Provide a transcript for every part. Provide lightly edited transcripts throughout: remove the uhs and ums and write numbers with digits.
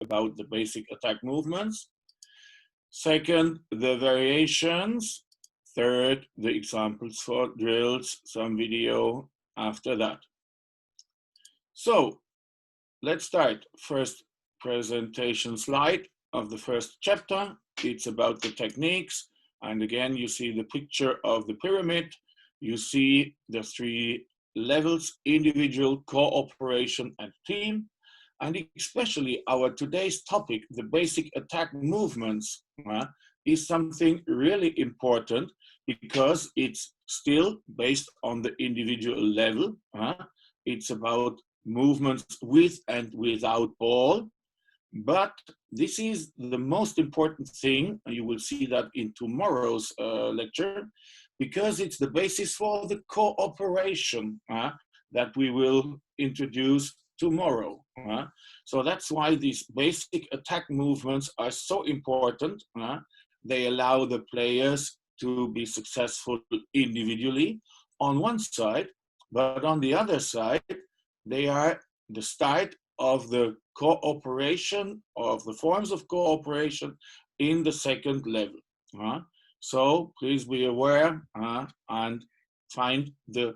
about the basic attack movements. Second, the variations. Third, the examples for drills, some video after that. So let's start. First presentation slide of the first chapter. It's about the techniques. And again, you see the picture of the pyramid. You see the three levels: individual, cooperation, and team. And especially our today's topic, the basic attack movements, is something really important because it's still based on the individual level. It's about movements with and without ball. But this is the most important thing, and you will see that in tomorrow's lecture, because it's the basis for the cooperation that we will introduce tomorrow. So that's why these basic attack movements are so important. They allow the players to be successful individually on one side, but on the other side, they are the start of the cooperation, of the forms of cooperation in the second level. So please be aware and find the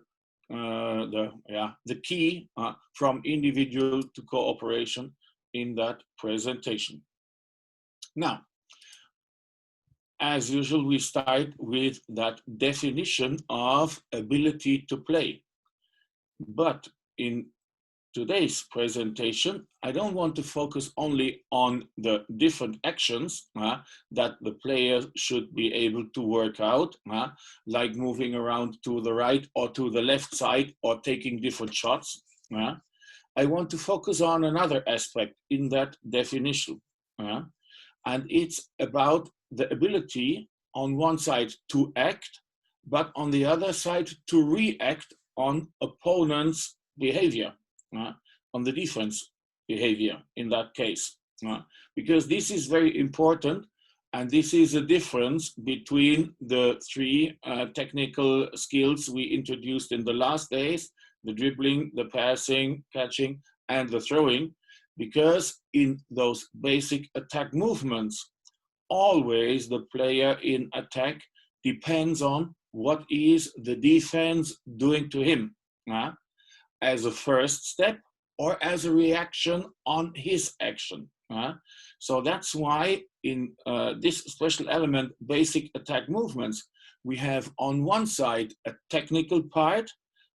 key from individual to cooperation in that presentation. Now, as usual, we start with that definition of ability to play. But in today's presentation, I don't want to focus only on the different actions that the player should be able to work out, like moving around to the right or to the left side or taking different shots. I want to focus on another aspect in that definition. And it's about the ability on one side to act, but on the other side to react on opponent's behavior. On the defense behavior in that case. Because this is very important, and this is a difference between the three technical skills we introduced in the last days: the dribbling, the passing, catching, and the throwing. Because in those basic attack movements, always the player in attack depends on what is the defense doing to him. As a first step or as a reaction on his action. So that's why in this special element, basic attack movements, we have on one side a technical part,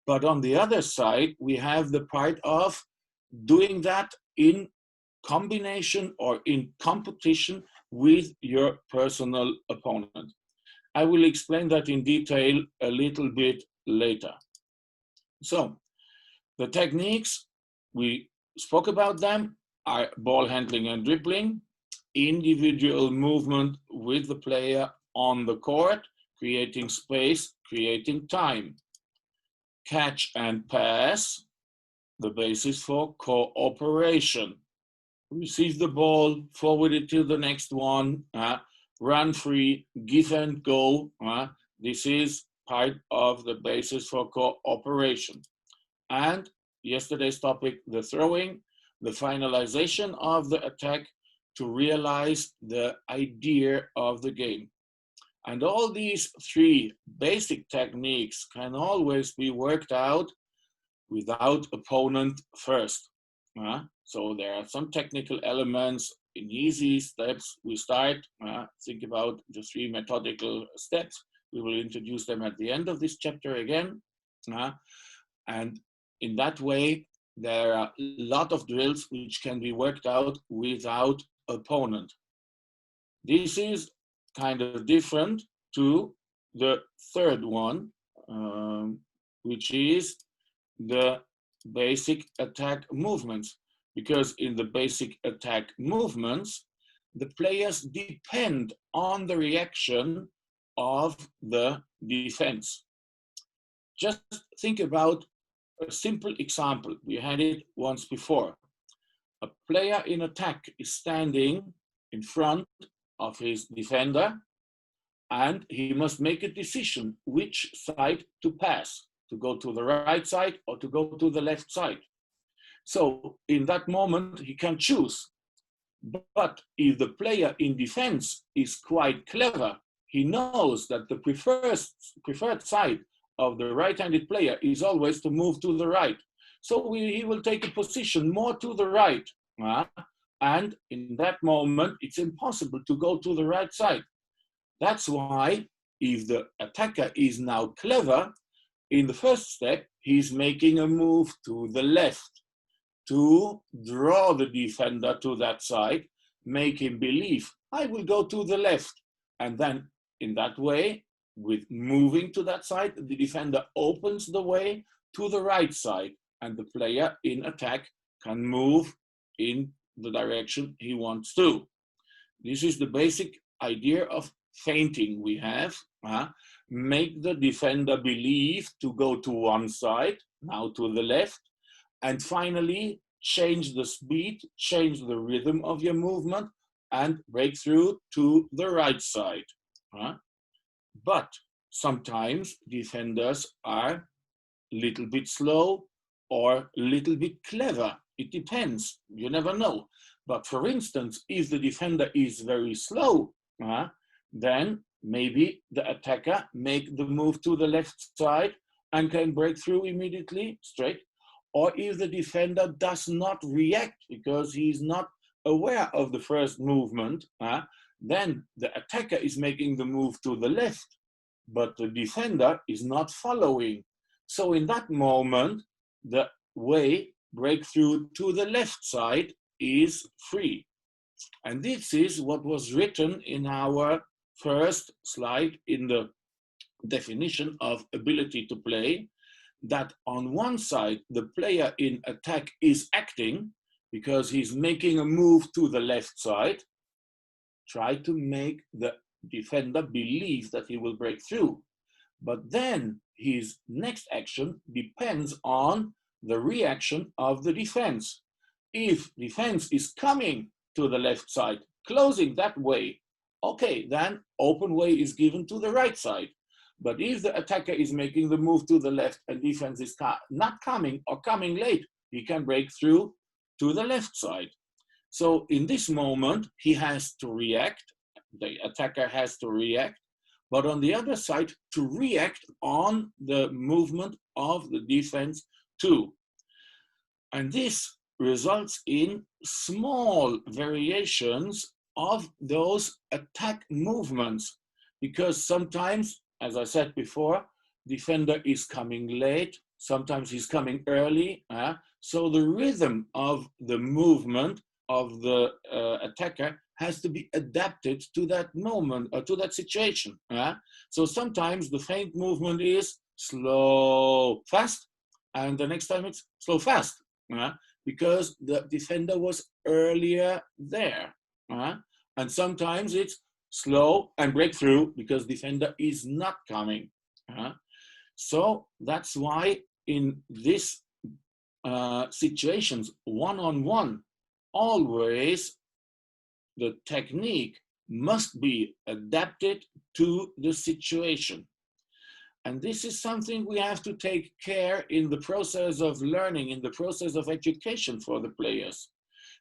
but on the other side, we have the part of doing that in combination or in competition with your personal opponent. I will explain that in detail a little bit later. So, the techniques, we spoke about them, are ball handling and dribbling, individual movement with the player on the court, creating space, creating time, catch and pass, the basis for cooperation, receive the ball, forward it to the next one, run free, give and go. This is part of the basis for cooperation. And yesterday's topic, the throwing, the finalization of the attack to realize the idea of the game. And all these three basic techniques can always be worked out without opponent first. So there are some technical elements in easy steps. We start, think about the three methodical steps. We will introduce them at the end of this chapter again. And in that way, there are a lot of drills which can be worked out without opponent. This is kind of different to the third one, which is the basic attack movements. Because in the basic attack movements, the players depend on the reaction of the defense. Just think about a simple example. We had it once before. A player in attack is standing in front of his defender, and he must make a decision which side to pass, to go to the right side or to go to the left side. So in that moment, he can choose. But if the player in defense is quite clever, he knows that the preferred side of the right-handed player is always to move to the right. So he will take a position more to the right. And in that moment, it's impossible to go to the right side. That's why if the attacker is now clever, in the first step, he's making a move to the left to draw the defender to that side, make him believe, I will go to the left. And then in that way, with moving to that side, the defender opens the way to the right side, and the player in attack can move in the direction he wants to. This is the basic idea of feinting we have. Make the defender believe to go to one side, now to the left, and finally change the speed, change the rhythm of your movement, and break through to the right side. But sometimes defenders are a little bit slow or a little bit clever. It depends, you never know. But for instance, if the defender is very slow, then maybe the attacker make the move to the left side and can break through immediately straight. Or if the defender does not react because he's not aware of the first movement, then the attacker is making the move to the left, but the defender is not following. So in that moment, the way breakthrough to the left side is free. And this is what was written in our first slide in the definition of ability to play, that on one side, the player in attack is acting because he's making a move to the left side. Try to make the defender believe that he will break through. But then his next action depends on the reaction of the defense. If defense is coming to the left side, closing that way, okay, then open way is given to the right side. But if the attacker is making the move to the left and defense is not coming or coming late, he can break through to the left side. So in this moment, he has to react, the attacker has to react, but on the other side, to react on the movement of the defense too. And this results in small variations of those attack movements, because sometimes, as I said before, defender is coming late, sometimes he's coming early. So the rhythm of the movement of the attacker has to be adapted to that moment or to that situation. So sometimes the feint movement is slow, fast, and the next time it's slow, fast, because the defender was earlier there. And sometimes it's slow and breakthrough because defender is not coming. So that's why in this situations, one-on-one, always the technique must be adapted to the situation. And this is something we have to take care in the process of learning, in the process of education for the players.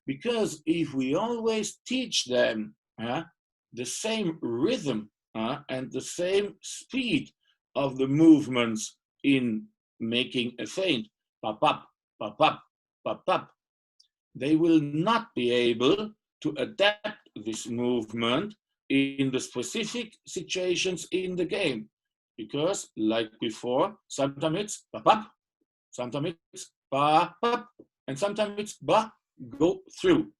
Because if we always teach them the same rhythm and the same speed of the movements in making a feint, pop up, pop up, pop up, they will not be able to adapt this movement in the specific situations in the game. Because like before, sometimes it's pop up, sometimes it's pop up, and sometimes it's ba, go through.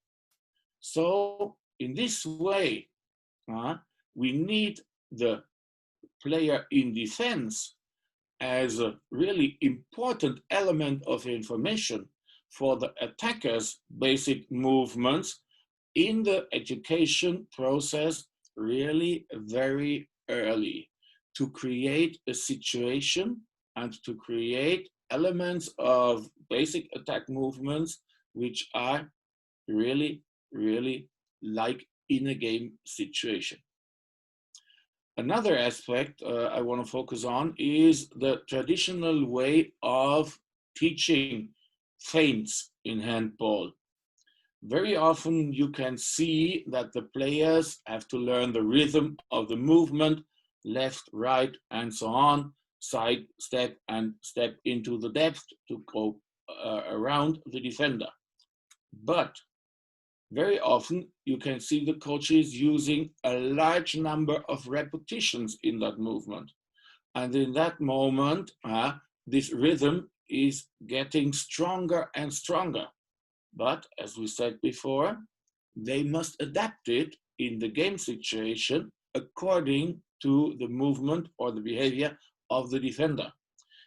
So in this way, we need the player in defense as a really important element of information for the attacker's basic movements in the education process really very early, to create a situation and to create elements of basic attack movements which are really, really like in a game situation. Another aspect I want to focus on is the traditional way of teaching feints in handball. very often you can see that the players have to learn the rhythm of the movement, left, right, and so on, side step and step into the depth to go around the defender. But very often you can see the coaches using a large number of repetitions in that movement. And in that moment, this rhythm is getting stronger and stronger. But as we said before, they must adapt it in the game situation according to the movement or the behavior of the defender.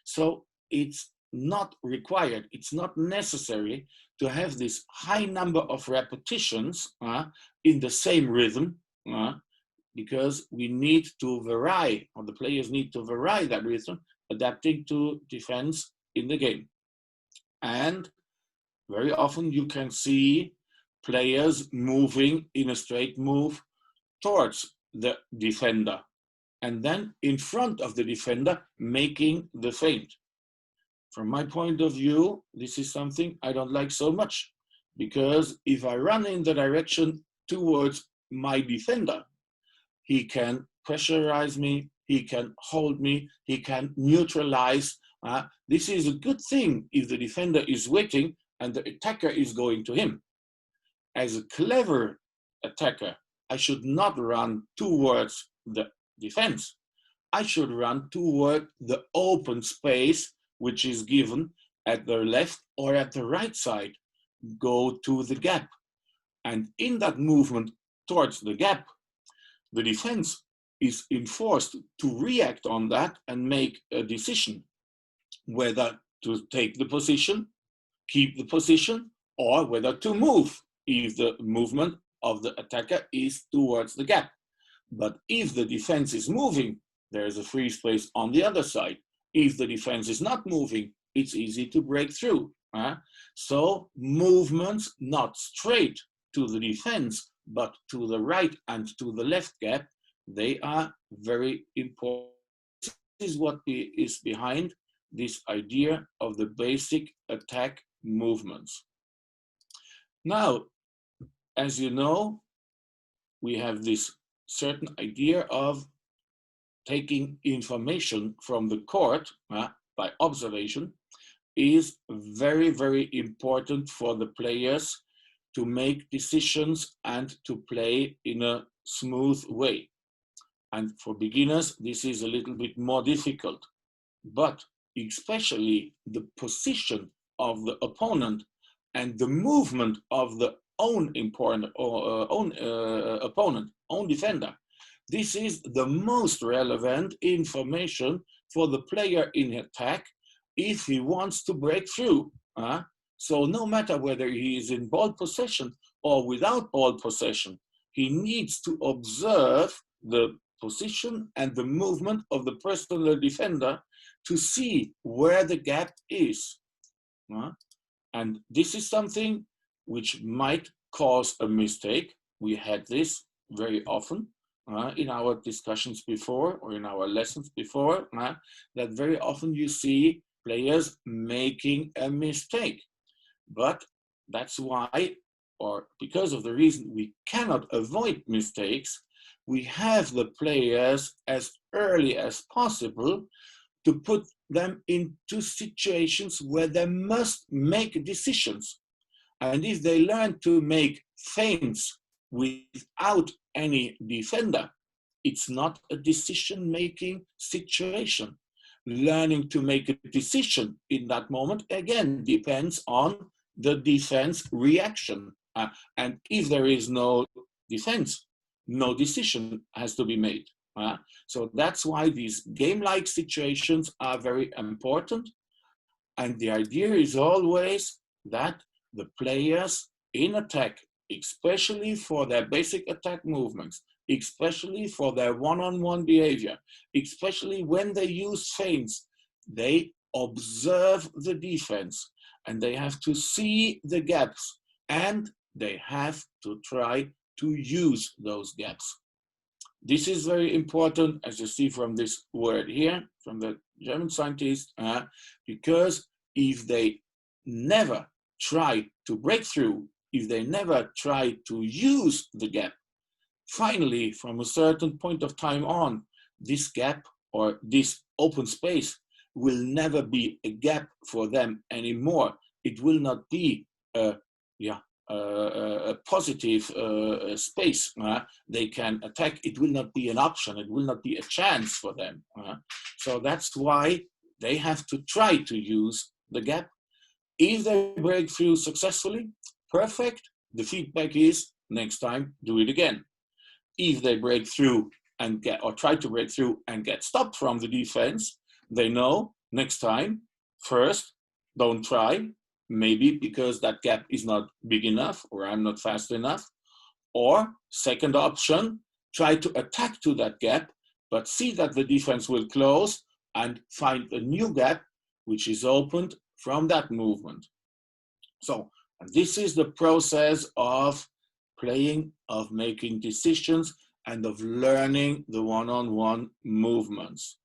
So it's not required, it's not necessary to have this high number of repetitions in the same rhythm, because we need to vary, or the players need to vary that rhythm, adapting to defense in the game. And very often you can see players moving in a straight move towards the defender, and then in front of the defender making the feint. From my point of view, this is something I don't like so much, because if I run in the direction towards my defender, he can pressurize me, he can hold me, he can neutralize. This is a good thing if the defender is waiting and the attacker is going to him. As a clever attacker, I should not run towards the defense. I should run toward the open space which is given at the left or at the right side. Go to the gap. And in that movement towards the gap, the defense is enforced to react on that and make a decision whether to take the position, keep the position, or whether to move if the movement of the attacker is towards the gap. But if the defense is moving, there is a free space on the other side. If the defense is not moving, it's easy to break through. So movements not straight to the defense, but to the right and to the left gap, they are very important. This is what is behind this idea of the basic attack movements. Now, as you know, we have this certain idea of taking information from the court by observation is very, very important for the players to make decisions and to play in a smooth way. And for beginners, this is a little bit more difficult, but especially the position of the opponent and the movement of the own opponent, own defender. This is the most relevant information for the player in attack if he wants to break through. So no matter whether he is in ball possession or without ball possession, he needs to observe the position and the movement of the personal defender to see where the gap is. And this is something which might cause a mistake. We had this very often in our discussions before or in our lessons before, that very often you see players making a mistake. But that's why, or because of the reason we cannot avoid mistakes, we have the players as early as possible to put them into situations where they must make decisions. And if they learn to make feints without any defender, it's not a decision-making situation. Learning to make a decision in that moment, again, depends on the defense reaction. And if there is no defense, no decision has to be made. So that's why these game-like situations are very important. And the idea is always that the players in attack, especially for their basic attack movements, especially for their one-on-one behavior, especially when they use feints, they observe the defense and they have to see the gaps and they have to try to use those gaps. This is very important, as you see from this word here, from the German scientist, because if they never try to break through if they never try to use the gap, finally, from a certain point of time on, this gap or this open space will never be a gap for them anymore. It will not be a positive space they can attack. It will not be an option. It will not be a chance for them. So that's why they have to try to use the gap. If they break through successfully, perfect. The feedback is next time, do it again. If they break through and try to break through and get stopped from the defense, they know next time, first, don't try, maybe because that gap is not big enough or I'm not fast enough. Or second option, try to attack to that gap, but see that the defense will close and find a new gap which is opened from that movement. So this is the process of playing, of making decisions, and of learning the one-on-one movements.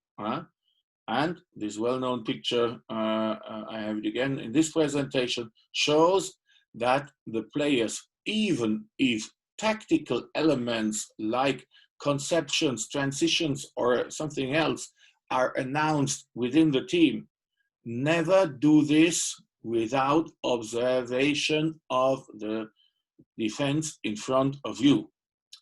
And this well-known picture, I have it again in this presentation, shows that the players, even if tactical elements like conceptions, transitions, or something else are announced within the team, never do this without observation of the defense in front of you.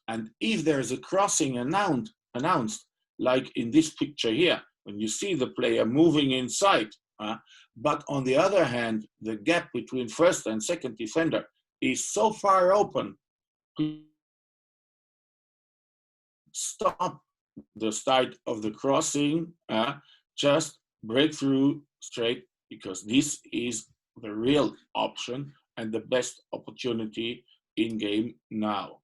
And if there's a crossing announced, like in this picture here, when you see the player moving inside, but on the other hand, the gap between first and second defender is so far open, stop the start of the crossing, just break through straight, because this is the real option and the best opportunity in game now.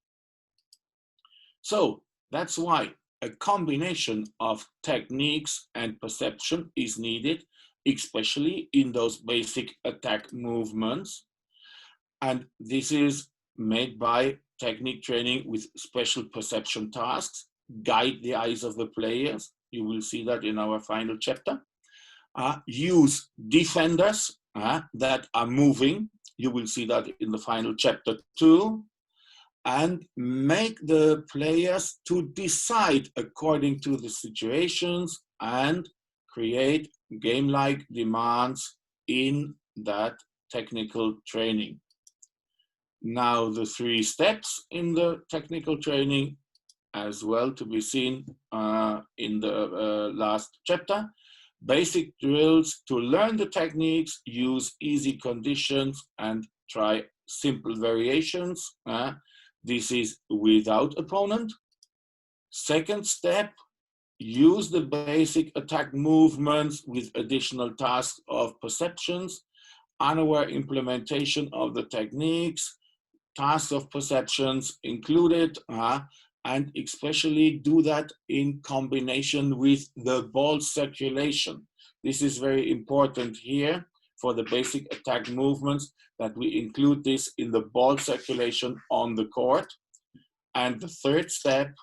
So that's why a combination of techniques and perception is needed, especially in those basic attack movements. And this is made by technique training with special perception tasks, guide the eyes of the players. You will see that in our final chapter. Use defenders that are moving. You will see that in the final chapter too. And make the players to decide according to the situations and create game-like demands in that technical training. Now the 3 steps in the technical training as well to be seen in the last chapter. Basic drills to learn the techniques, use easy conditions and try simple variations. This is without opponent. Second step, use the basic attack movements with additional tasks of perceptions, unaware implementation of the techniques, tasks of perceptions included, and especially do that in combination with the ball circulation. This is very important here for the basic attack movements, that we include this in the ball circulation on the court. And the third step,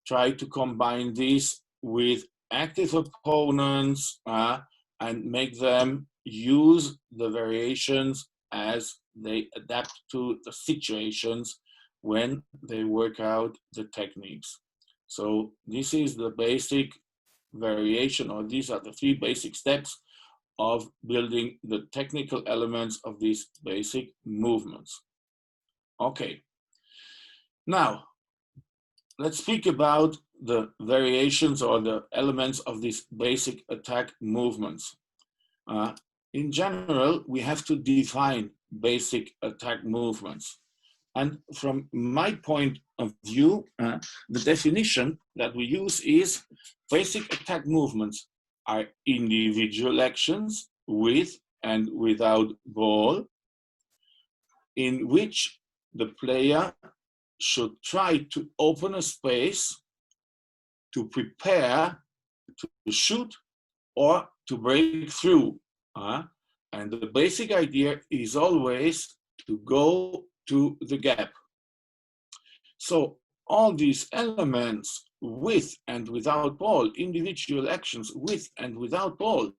try to combine this with active opponents and make them use the variations as they adapt to the situations when they work out the techniques. So this is the basic variation, or these are the 3 basic steps of building the technical elements of these basic movements. Okay, now let's speak about the variations or the elements of these basic attack movements. In general, we have to define basic attack movements. And from my point of view, the definition that we use is basic attack movements are individual actions with and without ball, in which the player should try to open a space to prepare to shoot or to break through. And the basic idea is always to go to the gap. So all these elements with and without ball, individual actions with and without ball,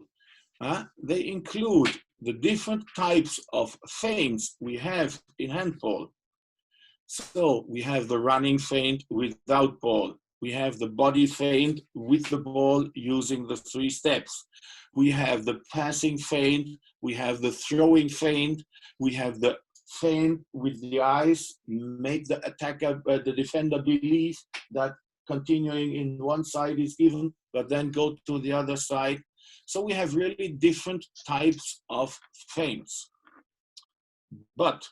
they include the different types of feints we have in handball. So we have the running feint without ball. We have the body feint with the ball using the 3 steps. We have the passing feint. We have the throwing feint. We have the feint with the eyes, make the attacker, the defender believe that continuing in one side is given, but then go to the other side. So we have really different types of feints. But,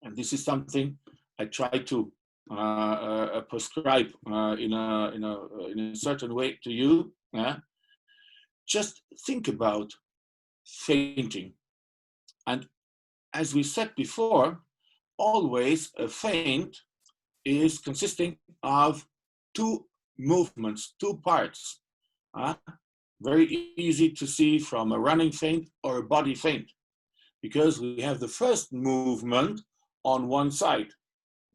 and this is something I try to prescribe in a certain way to you. Just think about feinting. And as we said before, always a feint is consisting of 2 movements, 2 parts. Very easy to see from a running feint or a body feint, because we have the first movement on one side.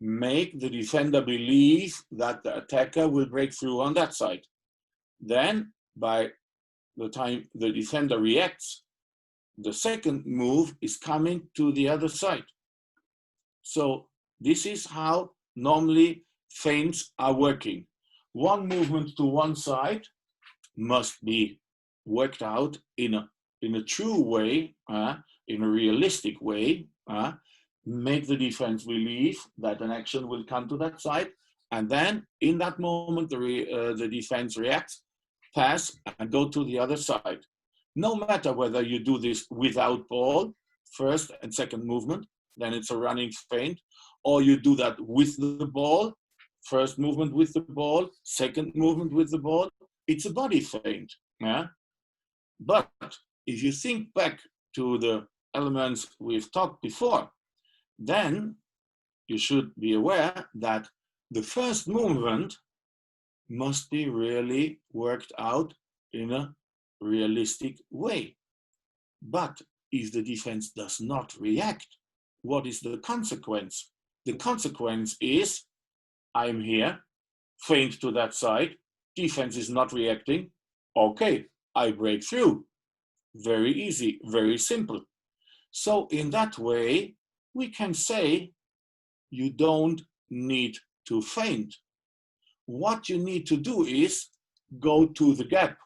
Make the defender believe that the attacker will break through on that side. Then, by the time the defender reacts, the second move is coming to the other side. So this is how normally feints are working. One movement to one side must be worked out in a true way, in a realistic way, make the defense believe that an action will come to that side, and then in that moment the defense reacts, pass, and go to the other side. No matter whether you do this without ball, first and second movement, then it's a running feint, or you do that with the ball, first movement with the ball, second movement with the ball, it's a body feint. But if you think back to the elements we've talked before, then you should be aware that the first movement must be really worked out in a realistic way. But if the defense does not react, what is the consequence? The consequence is, I'm here, feint to that side, defense is not reacting, okay, I break through. Very easy, very simple. So in that way, we can say you don't need to feint. What you need to do is go to the gap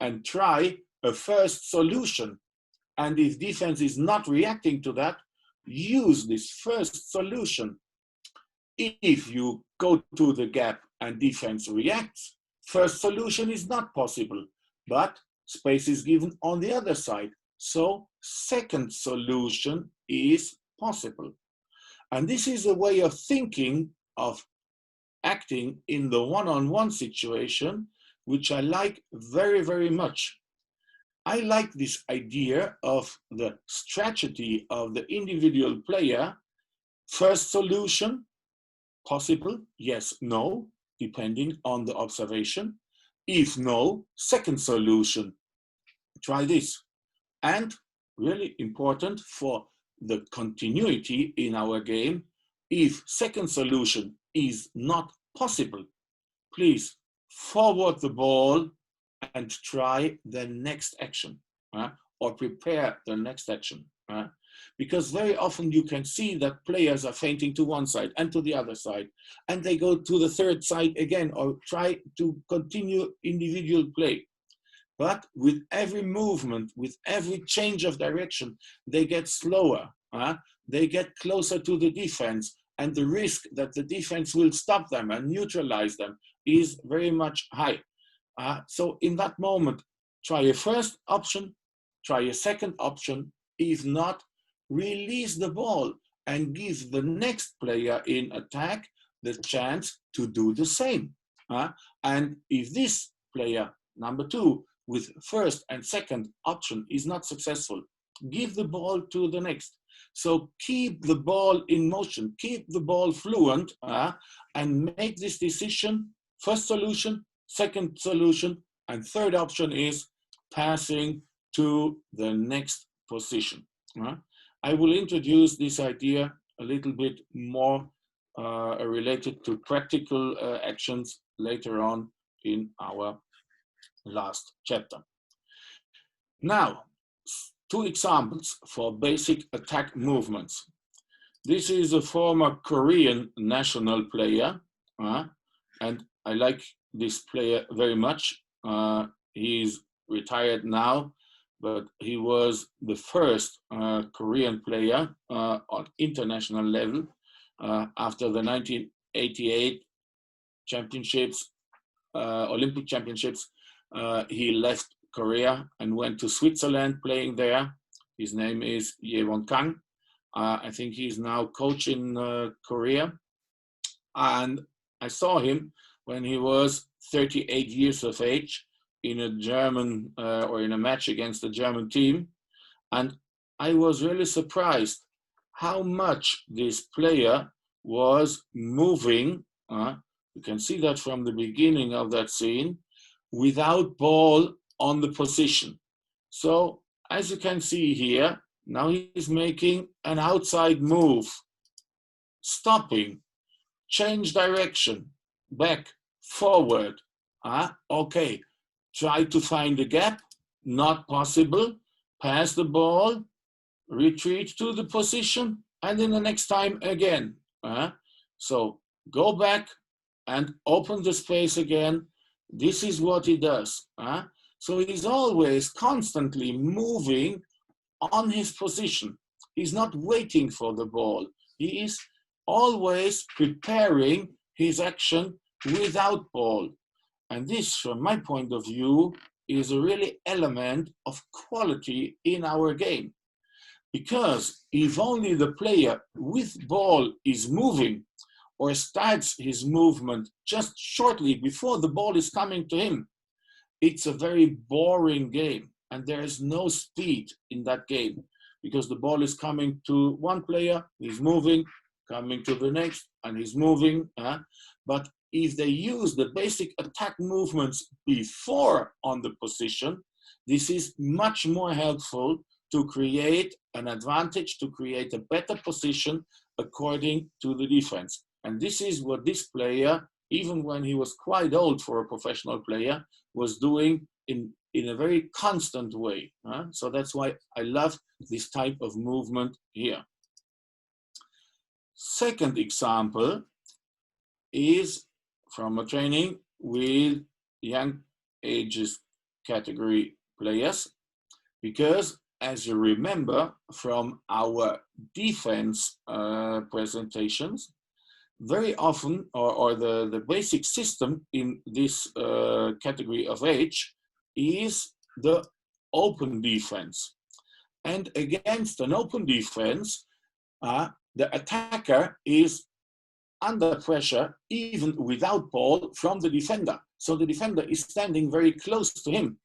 and try a first solution. And if defense is not reacting to that, use this first solution. If you go to the gap and defense reacts, first solution is not possible, but space is given on the other side. So second solution is possible. And this is a way of thinking of acting in the one-on-one situation, which I like very, very much. I like this idea of the strategy of the individual player. First solution, possible, yes, no, depending on the observation. If no, second solution, try this. And really important for the continuity in our game, if second solution is not possible, please forward the ball and try the next action, or prepare the next action. Because very often you can see that players are feinting to one side and to the other side, and they go to the third side again, or try to continue individual play. But with every movement, with every change of direction, they get slower, they get closer to the defense, and the risk that the defense will stop them and neutralize them is very much high. So in that moment, try a first option, try a second option. If not, release the ball and give the next player in attack the chance to do the same. And if this player, number 2, with first and second option is not successful, give the ball to the next. So keep the ball in motion, keep the ball fluent, and make this decision. First solution, second solution, and third option is passing to the next position. I will introduce this idea a little bit more related to practical actions later on in our last chapter. Now, two examples for basic attack movements. This is a former Korean national player, and I like this player very much. He's retired now, but he was the first Korean player on international level after the 1988 championships, Olympic championships. He left Korea and went to Switzerland playing there. His name is Yewon Kang. I think he's now coach in Korea. And I saw him when he was 38 years of age in a German or in a match against a German team. And I was really surprised how much this player was moving. You can see that from the beginning of that scene, without ball on the position. So as you can see here, now he's making an outside move, stopping, change direction, back, forward. Okay, try to find a gap, not possible, pass the ball, retreat to the position, and then the next time again. So go back and open the space again. This is what he does. So he's always constantly moving on his position. He's not waiting for the ball. He is always preparing his action without ball. And this, from my point of view, is a really element of quality in our game. Because if only the player with ball is moving or starts his movement just shortly before the ball is coming to him, it's a very boring game. And there is no speed in that game because the ball is coming to one player, he's moving, coming to the next, and he's moving. But if they use the basic attack movements before on the position, this is much more helpful to create an advantage, to create a better position according to the defense. And this is what this player, even when he was quite old for a professional player, was doing in a very constant way. So that's why I love this type of movement here. Second example is from a training with young ages category players, because as you remember from our defense presentations, very often, or the basic system in this category of age is the open defense. And against an open defense, the attacker is under pressure even without ball from the defender. So the defender is standing very close to him.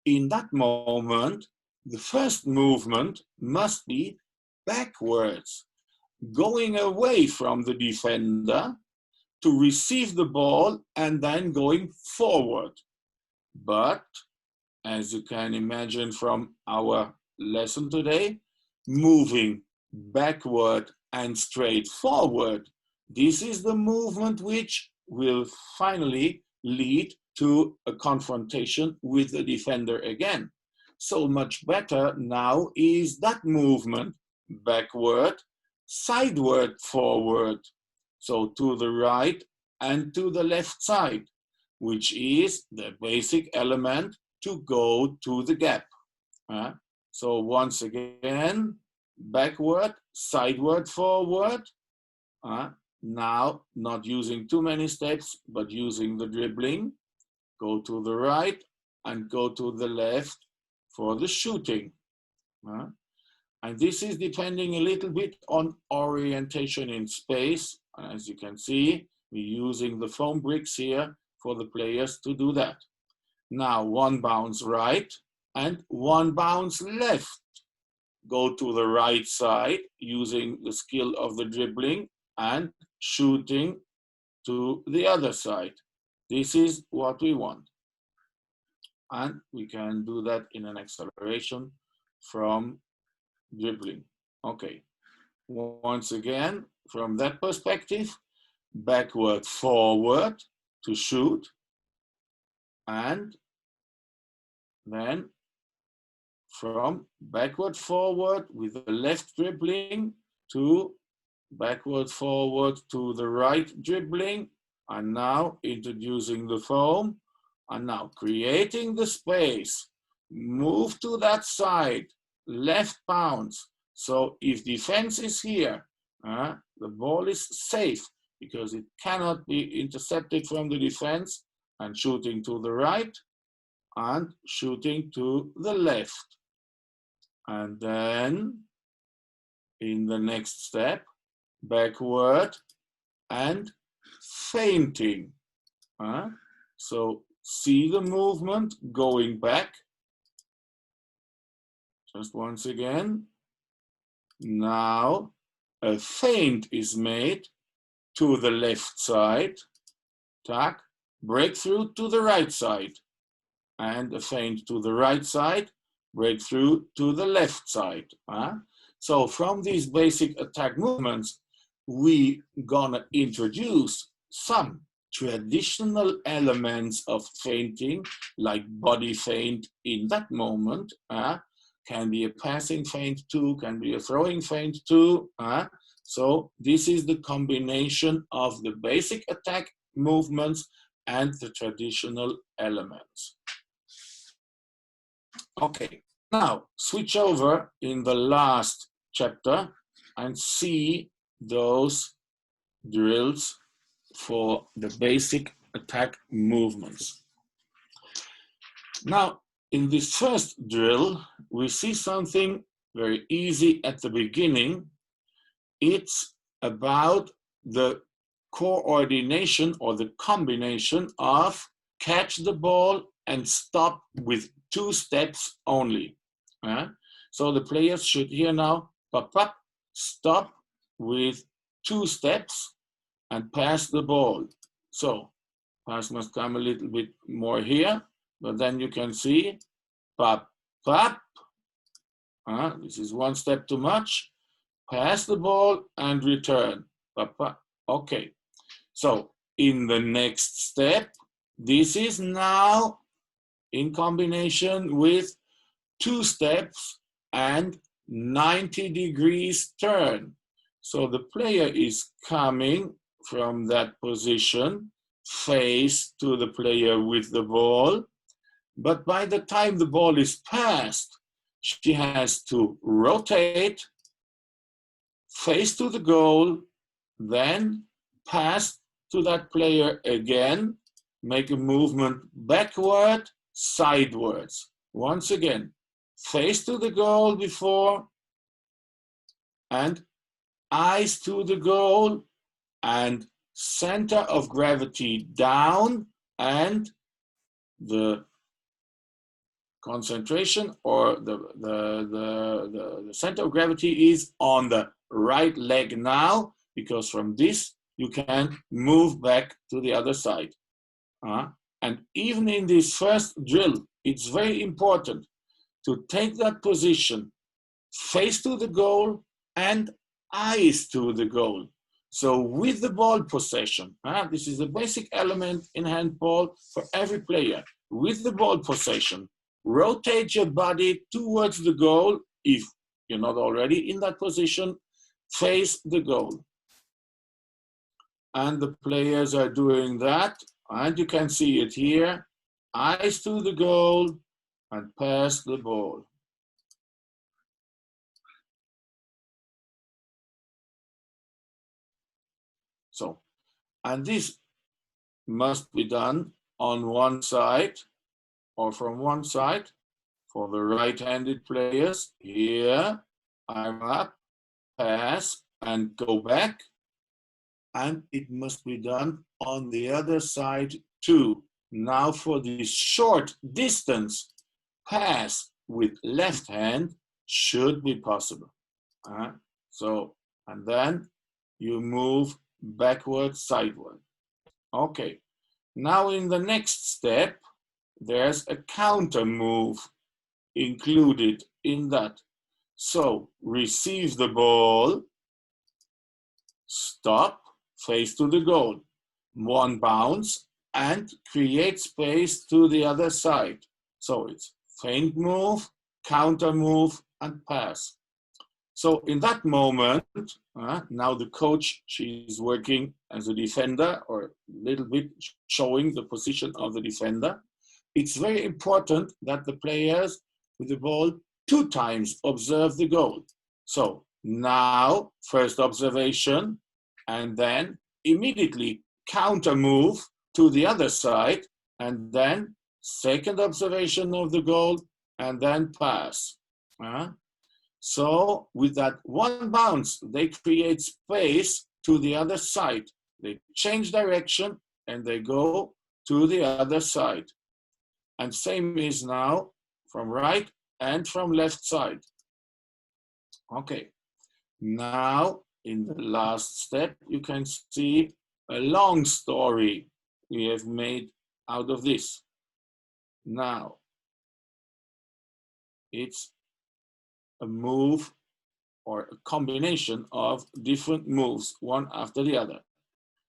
In that moment, the first movement must be backwards, going away from the defender to receive the ball and then going forward. But as you can imagine from our lesson today, moving backward and straight forward, this is the movement which will finally lead to a confrontation with the defender again. So much better now is that movement, backward, sideward, forward. So to the right and to the left side, which is the basic element to go to the gap. So once again, backward, sideward, forward. Now, not using too many steps, but using the dribbling. Go to the right and go to the left for the shooting. And this is depending a little bit on orientation in space. As you can see, we're using the foam bricks here for the players to do that. Now, one bounce right and one bounce left. Go to the right side using the skill of the dribbling and shooting to the other side. This is what we want. And we can do that in an acceleration from dribbling. Okay. Once again, from that perspective, backward, forward to shoot, and then from backward forward with the left dribbling to backward forward to the right dribbling, and now introducing the foam, and now creating the space, move to that side, left bounce. So if defense is here, the ball is safe because it cannot be intercepted from the defense, and shooting to the right and shooting to the left. And then in the next step, backward and feinting. So see the movement going back. Just once again. Now a feint is made to the left side. Tack, breakthrough to the right side. And a feint to the right side, breakthrough to the left side. So from these basic attack movements, we gonna introduce some traditional elements of feinting, like body feint in that moment. Can be a passing feint too, can be a throwing feint too. So this is the combination of the basic attack movements and the traditional elements. Okay, now switch over in the last chapter and see those drills for the basic attack movements. Now, in this first drill, we see something very easy at the beginning. It's about the coordination or the combination of catch the ball and stop with 2 steps only. So the players should here now pop up, stop with 2 steps and pass the ball. So pass must come a little bit more here, but then you can see pop, pop. This is 1 step too much. Pass the ball and return. Pop, pop. Okay. So in the next step, this is now in combination with 2 steps and 90 degrees turn. So the player is coming from that position, face to the player with the ball. But by the time the ball is passed, she has to rotate, face to the goal, then pass to that player again, make a movement backward, sidewards. Once again, face to the goal before, and eyes to the goal, and center of gravity down, and the concentration or the center of gravity is on the right leg now, because from this you can move back to the other side. And even in this first drill, it's very important to take that position, face to the goal and eyes to the goal. So with the ball possession, this is a basic element in handball for every player. With the ball possession, rotate your body towards the goal. If you're not already in that position, face the goal. And the players are doing that. And you can see it here. Eyes to the goal and pass the ball. So, and this must be done on one side or from one side. For the right-handed players, here, I'm up, pass, and go back. And it must be done on the other side too. Now for this short distance, pass with left hand should be possible. So, and then you move backward, sideward. Okay, now in the next step, there's a counter move included in that. So receive the ball, stop, face to the goal, 1 bounce, and create space to the other side. So it's feint move, counter move, and pass. So in that moment, now the coach, she's working as a defender or a little bit showing the position of the defender. It's very important that the players with the ball 2 times observe the goal. So now, first observation, and then immediately counter move to the other side, and then second observation of the goal, and then pass. So with that one bounce, they create space to the other side. They change direction and they go to the other side. And same is now from right and from left side. Okay, now in the last step, you can see a long story we have made out of this. Now, it's a move or a combination of different moves, one after the other.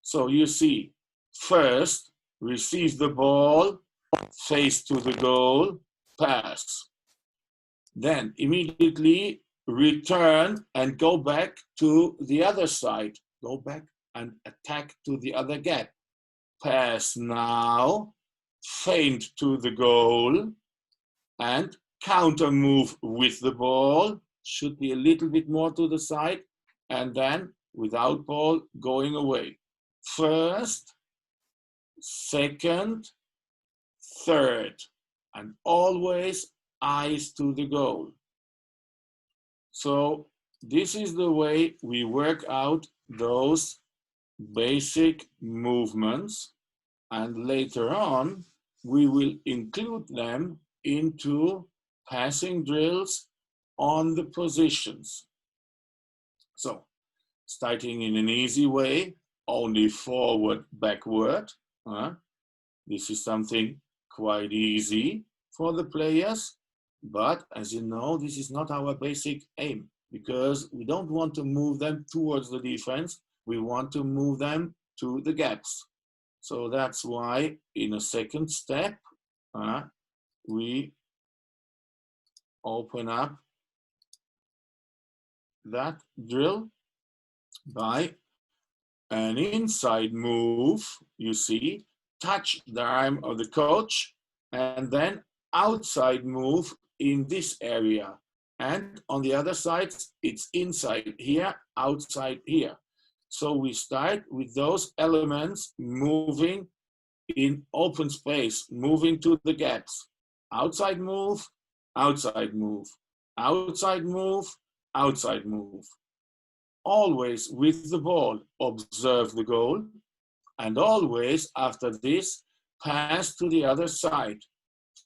So you see, first, receive the ball, face to the goal, pass. Then immediately return and go back to the other side. Go back and attack to the other gap. Pass now, feint to the goal, and counter move with the ball. Should be a little bit more to the side, and then without ball going away. First, second, third, and always eyes to the goal. So this is the way we work out those basic movements, and later on we will include them into passing drills on the positions. So starting in an easy way, only forward, backward. This is something quite easy for the players, but as you know, this is not our basic aim, because we don't want to move them towards the defense. We want to move them to the gaps. So that's why in a second step, we open up that drill by an inside move, you see, touch the arm of the coach, and then outside move in this area. And on the other side, it's inside here, outside here. So we start with those elements moving in open space, moving to the gaps. Outside move, outside move, outside move, outside move. Always with the ball, observe the goal, and always after this, pass to the other side.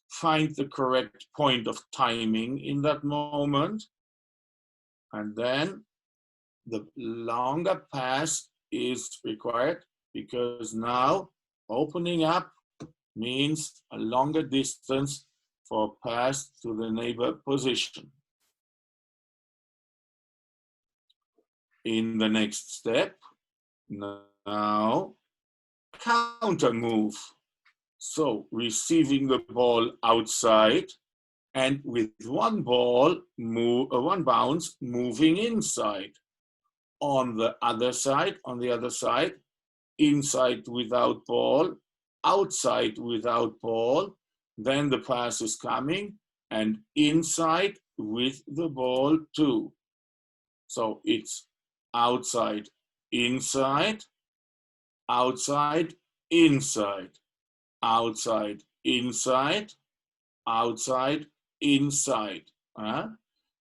Find the correct point of timing in that moment, and then the longer pass is required, because now opening up means a longer distance for pass to the neighbor position. In the next step, now counter move. So receiving the ball outside and with one ball, one bounce, moving inside. On the other side, inside without ball, outside without ball, then the pass is coming, and inside with the ball too. So it's outside, inside, outside, inside, outside, inside, outside, inside.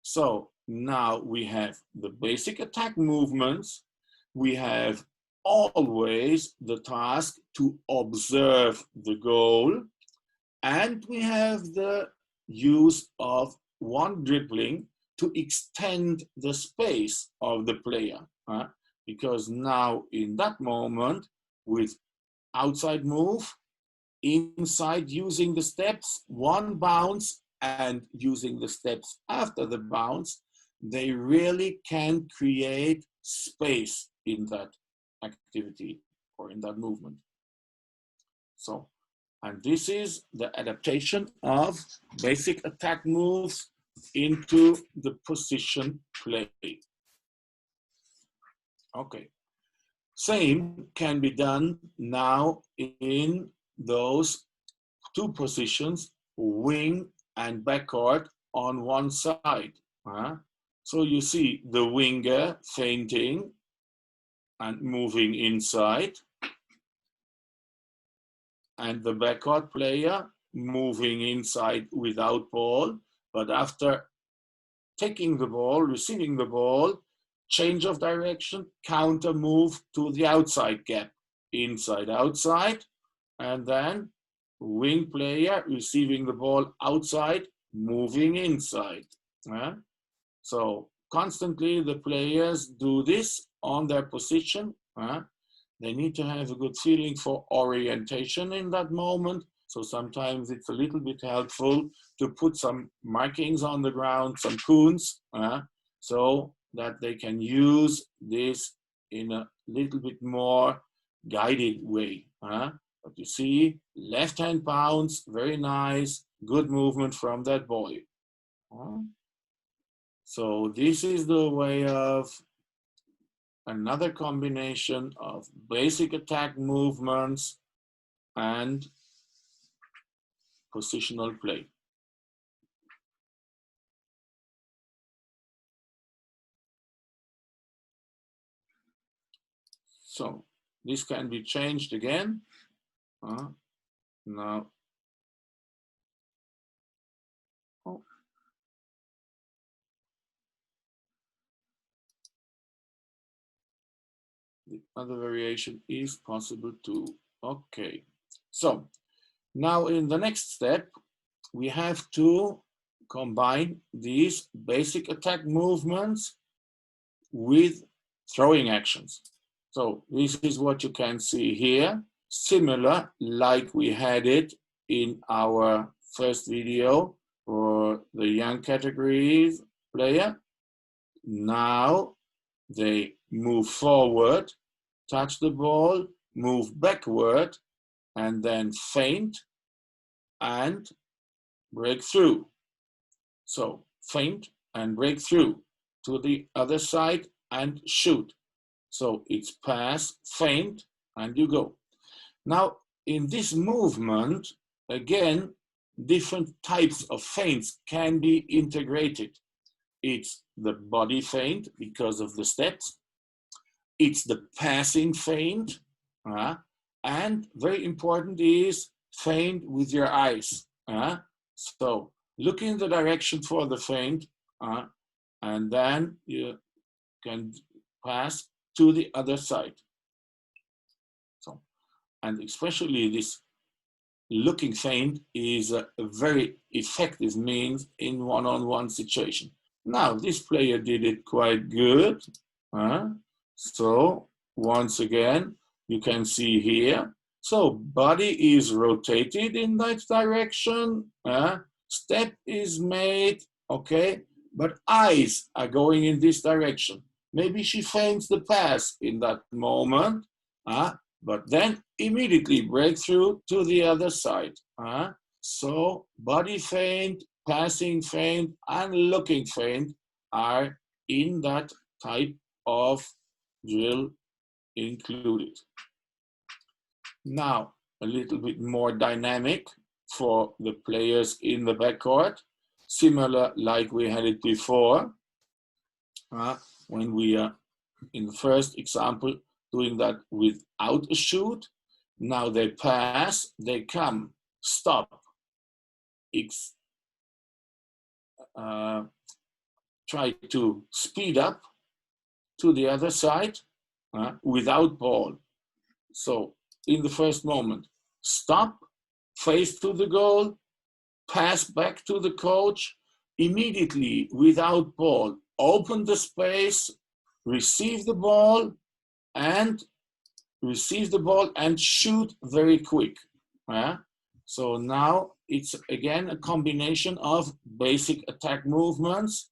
So now we have the basic attack movements. We have always the task to observe the goal, and we have the use of one dribbling to extend the space of the player, because now in that moment, with outside move, inside using the steps, one bounce, and using the steps after the bounce, they really can create space in that activity or in that movement. So, and this is the adaptation of basic attack moves into the position play. Okay. Same can be done now in those two positions, wing and backcourt on one side. So you see the winger feinting and moving inside, and the backcourt player moving inside without ball, but after taking the ball, receiving the ball, change of direction, counter move to the outside gap, inside, outside, and then wing player receiving the ball outside, moving inside. So constantly the players do this on their position. They need to have a good feeling for orientation in that moment. So sometimes it's a little bit helpful to put some markings on the ground, some cones, so that they can use this in a little bit more guided way. But you see, left hand bounce, very nice, good movement from that boy. So this is the way of another combination of basic attack movements and positional play. So this can be changed again. Now, the other variation is possible too. Okay, so now in the next step, we have to combine these basic attack movements with throwing actions. So this is what you can see here, similar like we had it in our first video for the young categories player. Now they move forward, touch the ball, move backward, and then feint and break through. So feint and break through to the other side and shoot. So it's pass, feint, and you go. Now, in this movement, again, different types of feints can be integrated. It's the body feint because of the steps. It's the passing feint. And very important is feint with your eyes. So look in the direction for the feint, and then you can pass to the other side. So, and especially this looking feint is a very effective means in one-on-one situation. Now, this player did it quite good. So, once again, you can see here. So, body is rotated in that direction. Step is made, okay? But eyes are going in this direction. Maybe she feints the pass in that moment, but then immediately break through to the other side. So body feint, passing feint, and looking feint are in that type of drill included. Now, a little bit more dynamic for the players in the backcourt, similar like we had it before. When we are in the first example doing that without a shoot. Now they pass, they come, stop, try to speed up to the other side without ball. So in the first moment, stop, face to the goal, pass back to the coach, immediately without ball, open the space, receive the ball and shoot very quick. So now it's again a combination of basic attack movements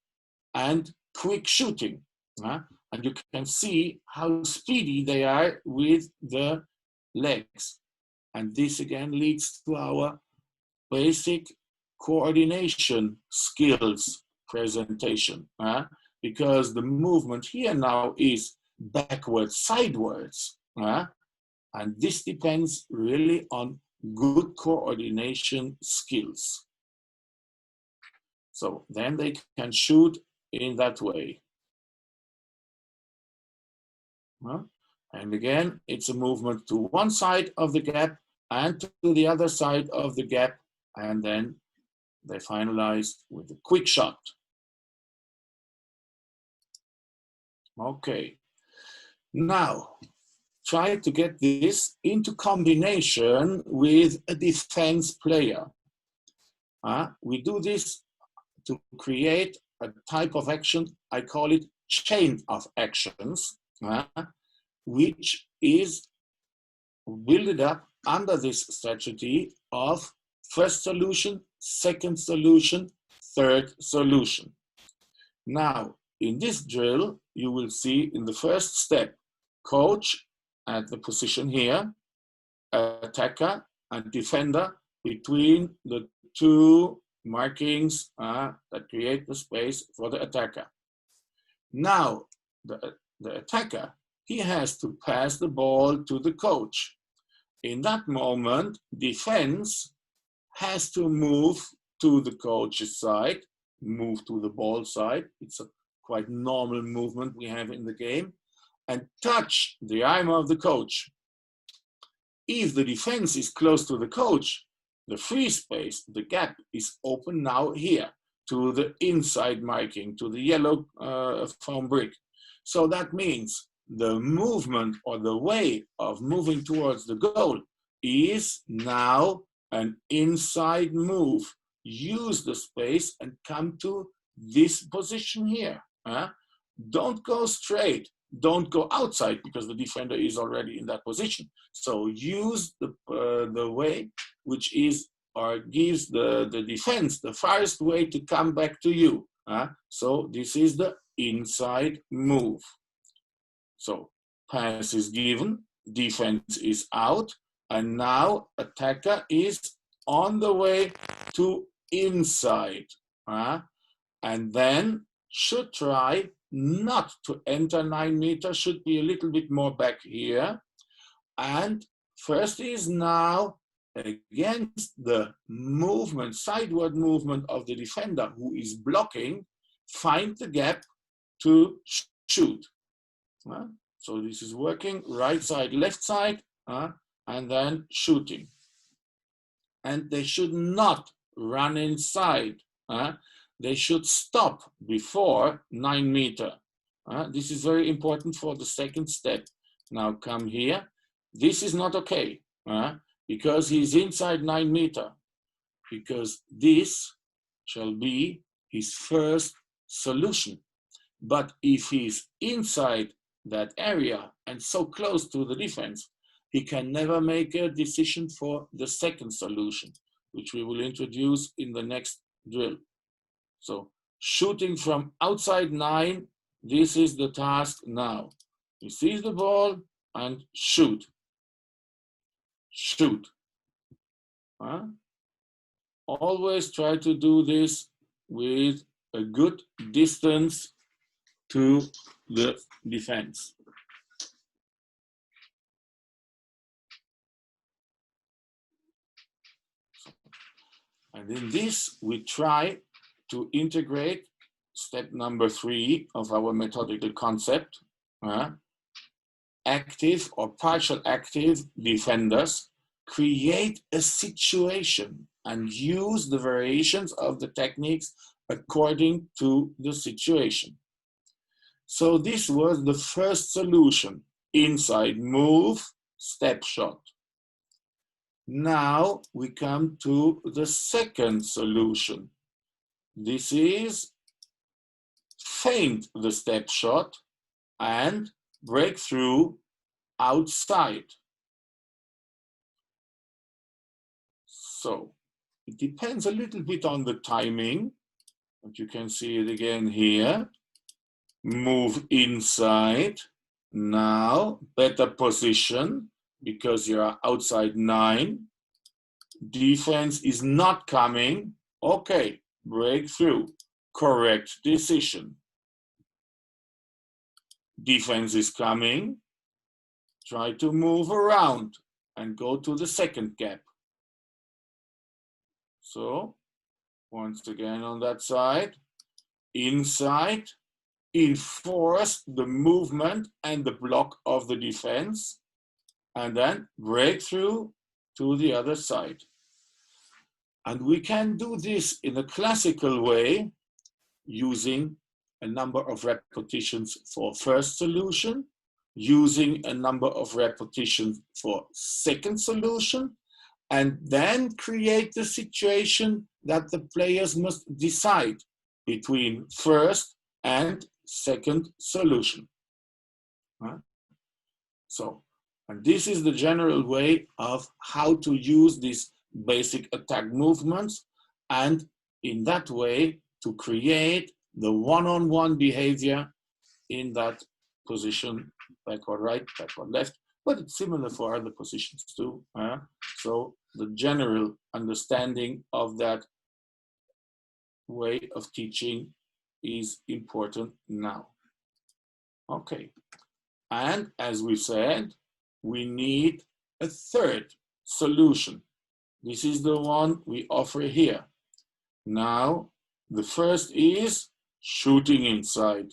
and quick shooting. And you can see how speedy they are with the legs. And this again leads to our basic coordination skills presentation, because the movement here now is backwards, sidewards, and this depends really on good coordination skills. So then they can shoot in that way. And again, it's a movement to one side of the gap and to the other side of the gap, and then they finalize with a quick shot. Okay, now try to get this into combination with a defense player. We do this to create a type of action, I call it chain of actions, which is built up under this strategy of first solution, second solution, third solution. Now, in this drill, you will see in the first step, coach at the position here, attacker and defender between the two markings that create the space for the attacker. Now, the attacker, he has to pass the ball to the coach. In that moment, defense has to move to the coach's side, move to the ball side. It's a quite normal movement we have in the game, and touch the arm of the coach. If the defense is close to the coach, the free space, the gap is open now here to the inside marking, to the yellow foam brick. So that means the movement or the way of moving towards the goal is now an inside move. Use the space and come to this position here. Don't go straight. Don't go outside because the defender is already in that position. So use the way which is or gives the defense the fastest way to come back to you. So this is the inside move. So pass is given, defense is out, and now attacker is on the way to inside. And then should try not to enter 9 meters, should be a little bit more back here. And first is now against the movement, sideward movement of the defender who is blocking, find the gap to shoot. So this is working, right side, left side, and then shooting. And they should not run inside. They should stop before 9 meters. This is very important for the second step. Now come here. This is not okay because he's inside 9 meters. Because this shall be his first solution. But if he's inside that area and so close to the defense, he can never make a decision for the second solution, which we will introduce in the next drill. So shooting from outside 9, this is the task now. He sees the ball and shoot. Shoot. Always try to do this with a good distance to the defense. And in this, we try to integrate step number 3 of our methodical concept, active or partial active defenders create a situation and use the variations of the techniques according to the situation. So this was the first solution, inside move, step shot. Now we come to the second solution. This is feint the step shot and break through outside. So it depends a little bit on the timing, but you can see it again here. Move inside. Now better position because you are outside 9. Defense is not coming. Okay, break through. correct decision. Defense is coming, try to move around and go to the second gap. So once again on that side, inside, enforce the movement and the block of the defense, and then break through to the other side. And we can do this in a classical way using a number of repetitions for first solution, using a number of repetitions for second solution, and then create the situation that the players must decide between first and second solution. So, and this is the general way of how to use these basic attack movements, and in that way to create the one-on-one behavior in that position, backward right, backward left, but it's similar for other positions too. So the general understanding of that way of teaching is important now. Okay, and as we said, we need a third solution. This is the one we offer here. Now, the first is shooting inside.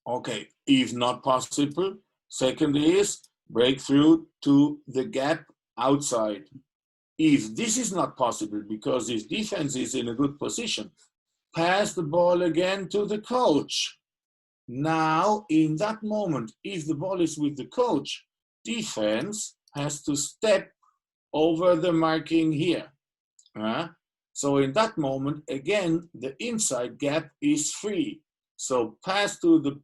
Okay, if not possible, second is break through to the gap outside. If this is not possible because his defense is in a good position, pass the ball again to the coach. Now, in that moment, if the ball is with the coach, defense has to step over the marking here. So in that moment, again, the inside gap is free. So pass to the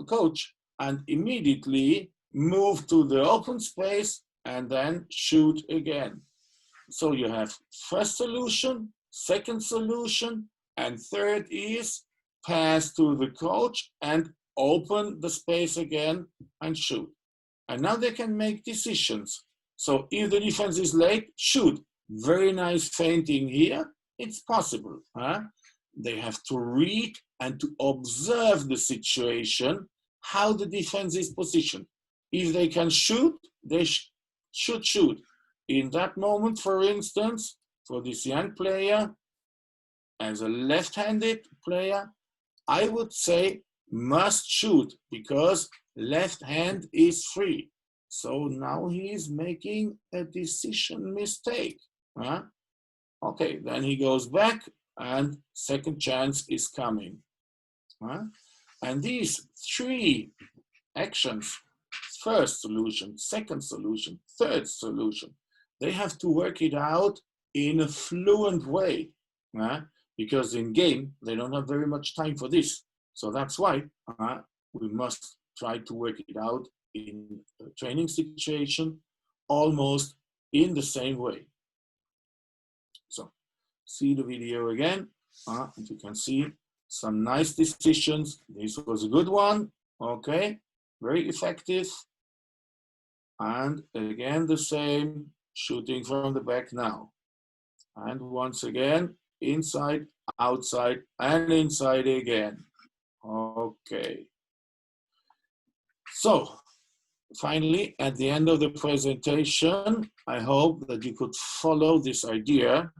coach and immediately move to the open space and then shoot again. So you have first solution, second solution, and third is pass to the coach and open the space again and shoot. And now they can make decisions. So if the defense is late, shoot. Very nice feinting here. It's possible. They have to read and to observe the situation, how the defense is positioned. If they can shoot, they should shoot. In that moment, for instance, for this young player, as a left-handed player, I would say must shoot because left hand is free. So now he is making a decision mistake. Okay, then he goes back and second chance is coming. And these three actions, first solution, second solution, third solution, they have to work it out in a fluent way. Because in game, they don't have very much time for this. So that's why we must try to work it out in a training situation, almost in the same way. So see the video again, and you can see some nice decisions. This was a good one, okay, very effective. And again, the same, shooting from the back now. And once again, inside, outside, and inside again. Okay. So, finally, at the end of the presentation, I hope that you could follow this idea,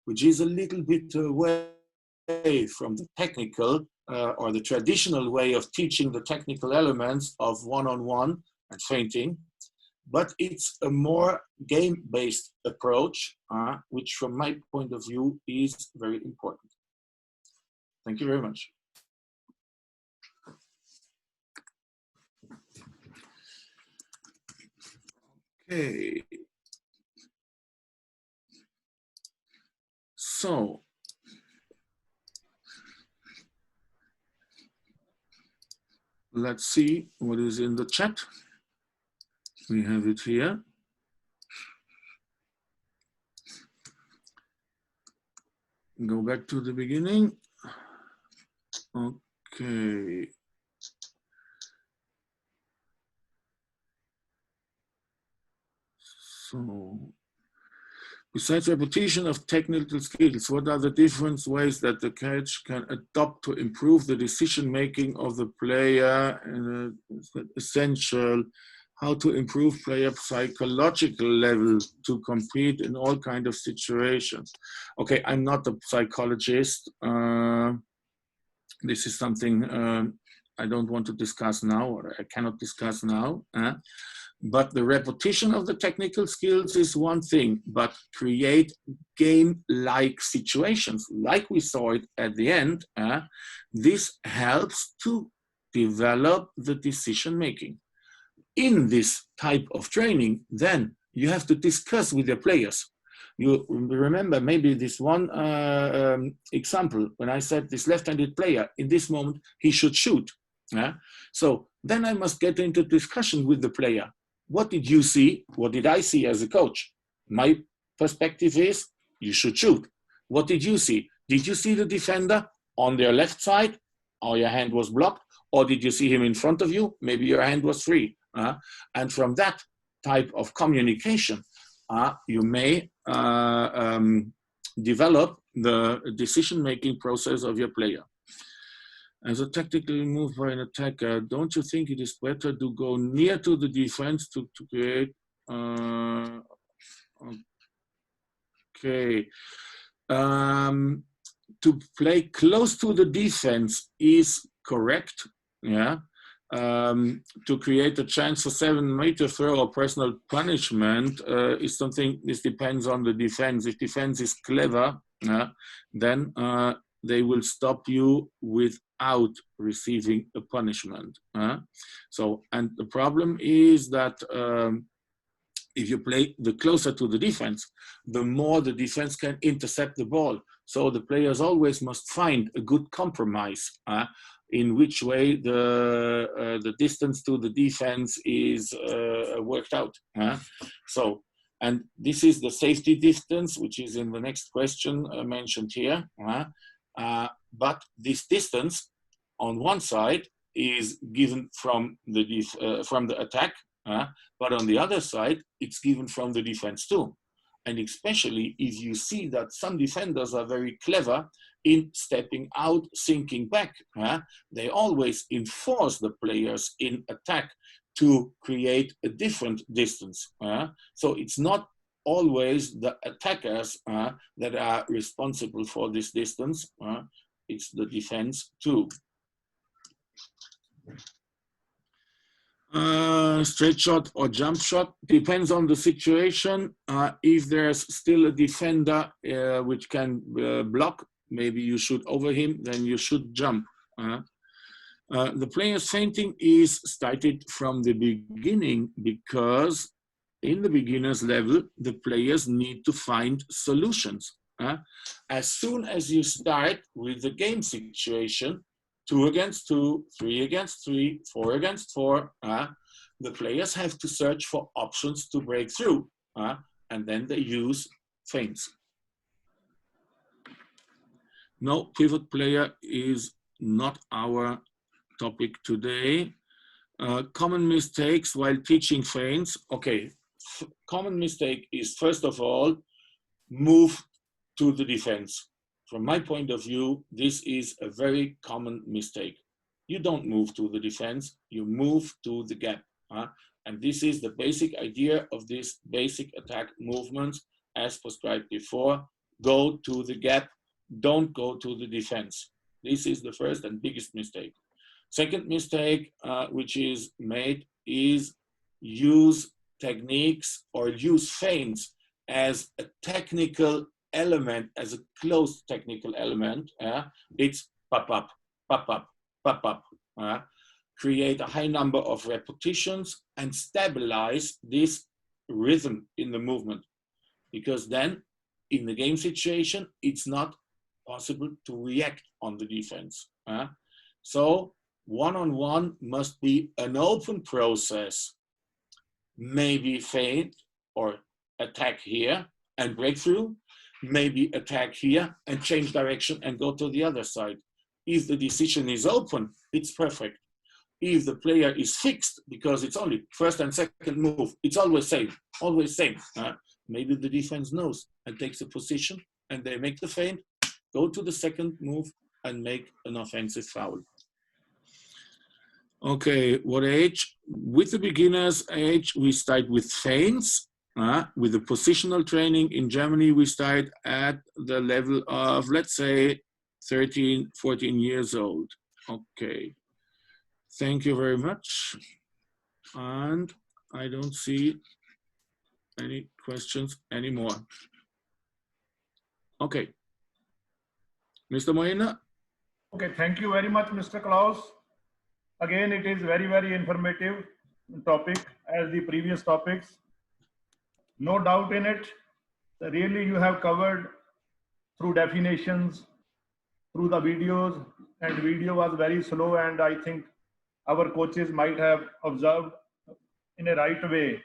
which is a little bit away from the technical or the traditional way of teaching the technical elements of one-on-one and feinting. But it's a more game-based approach, which from my point of view is very important. Thank you very much. Okay. So, let's see what is in the chat. We have it here. Go back to the beginning. Okay. So Besides repetition of technical skills, what are the different ways that the coach can adopt to improve the decision-making of the player? Essential. How to improve player psychological level to compete in all kinds of situations. Okay, I'm not a psychologist. This is something I don't want to discuss now, or I cannot discuss now. But the repetition of the technical skills is one thing, but create game-like situations, like we saw it at the end. This helps to develop the decision-making. In this type of training, then you have to discuss with your players. You remember maybe this one example when I said this left-handed player, in this moment, he should shoot. So then I must get into discussion with the player. What did you see? What did I see as a coach? My perspective is you should shoot. What did you see? Did you see the defender on their left side, or your hand was blocked? Or did you see him in front of you? Maybe your hand was free. And from that type of communication, you may develop the decision-making process of your player. As a tactical move by an attacker, don't you think it is better to go near to the defense to create? Okay. To play close to the defense is correct. Yeah. To create a chance for 7-meter throw or personal punishment is something. This depends on the defense. If defense is clever, then they will stop you without receiving a punishment. So, and the problem is that if you play the closer to the defense, the more the defense can intercept the ball. So the players always must find a good compromise in which way the distance to the defense is worked out. So, and this is the safety distance, which is in the next question mentioned here. But this distance on one side is given from the attack, but on the other side, it's given from the defense too. And especially if you see that some defenders are very clever in stepping out, sinking back, they always enforce the players in attack to create a different distance. So it's not always the attackers that are responsible for this distance. It's the defense too. Straight shot or jump shot depends on the situation. If there's still a defender which can block, maybe you shoot over him, then you should jump. The player's fainting is started from the beginning because in the beginner's level, the players need to find solutions. As soon as you start with the game situation, 2 against 2, 3 against 3, 4 against 4, the players have to search for options to break through, and then they use feints. No, pivot player is not our topic today. Common mistakes while teaching feints. Okay, common mistake is, first of all, move to the defense. From my point of view, this is a very common mistake. You don't move to the defense, you move to the gap. And this is the basic idea of this basic attack movement as prescribed before. Go to the gap, don't go to the defense. This is the first and biggest mistake. Second mistake which is made is use techniques or use feints as a technical element, as a closed technical element. It's pop up, pop up, pop up. Create a high number of repetitions and stabilize this rhythm in the movement. Because then in the game situation, it's not possible to react on the defense. So one-on-one must be an open process. Maybe feint or attack here and breakthrough, maybe attack here and change direction and go to the other side. If the decision is open, it's perfect. If the player is fixed, because it's only first and second move, it's always same, always same. maybe the defense knows and takes a position, and they make the feint, go to the second move, and make an offensive foul. Okay, what age? With the beginner's age, we start with feints. With the positional training in Germany, we start at the level of, let's say, 13, 14 years old. Okay, thank you very much. And I don't see any questions anymore. Okay, Mr. Moena. Okay, thank you very much, Mr. Klaus. Again, it is very, very informative topic as the previous topics. No doubt in it. Really, you have covered through definitions, through the videos, and video was very slow, and I think our coaches might have observed in a right way.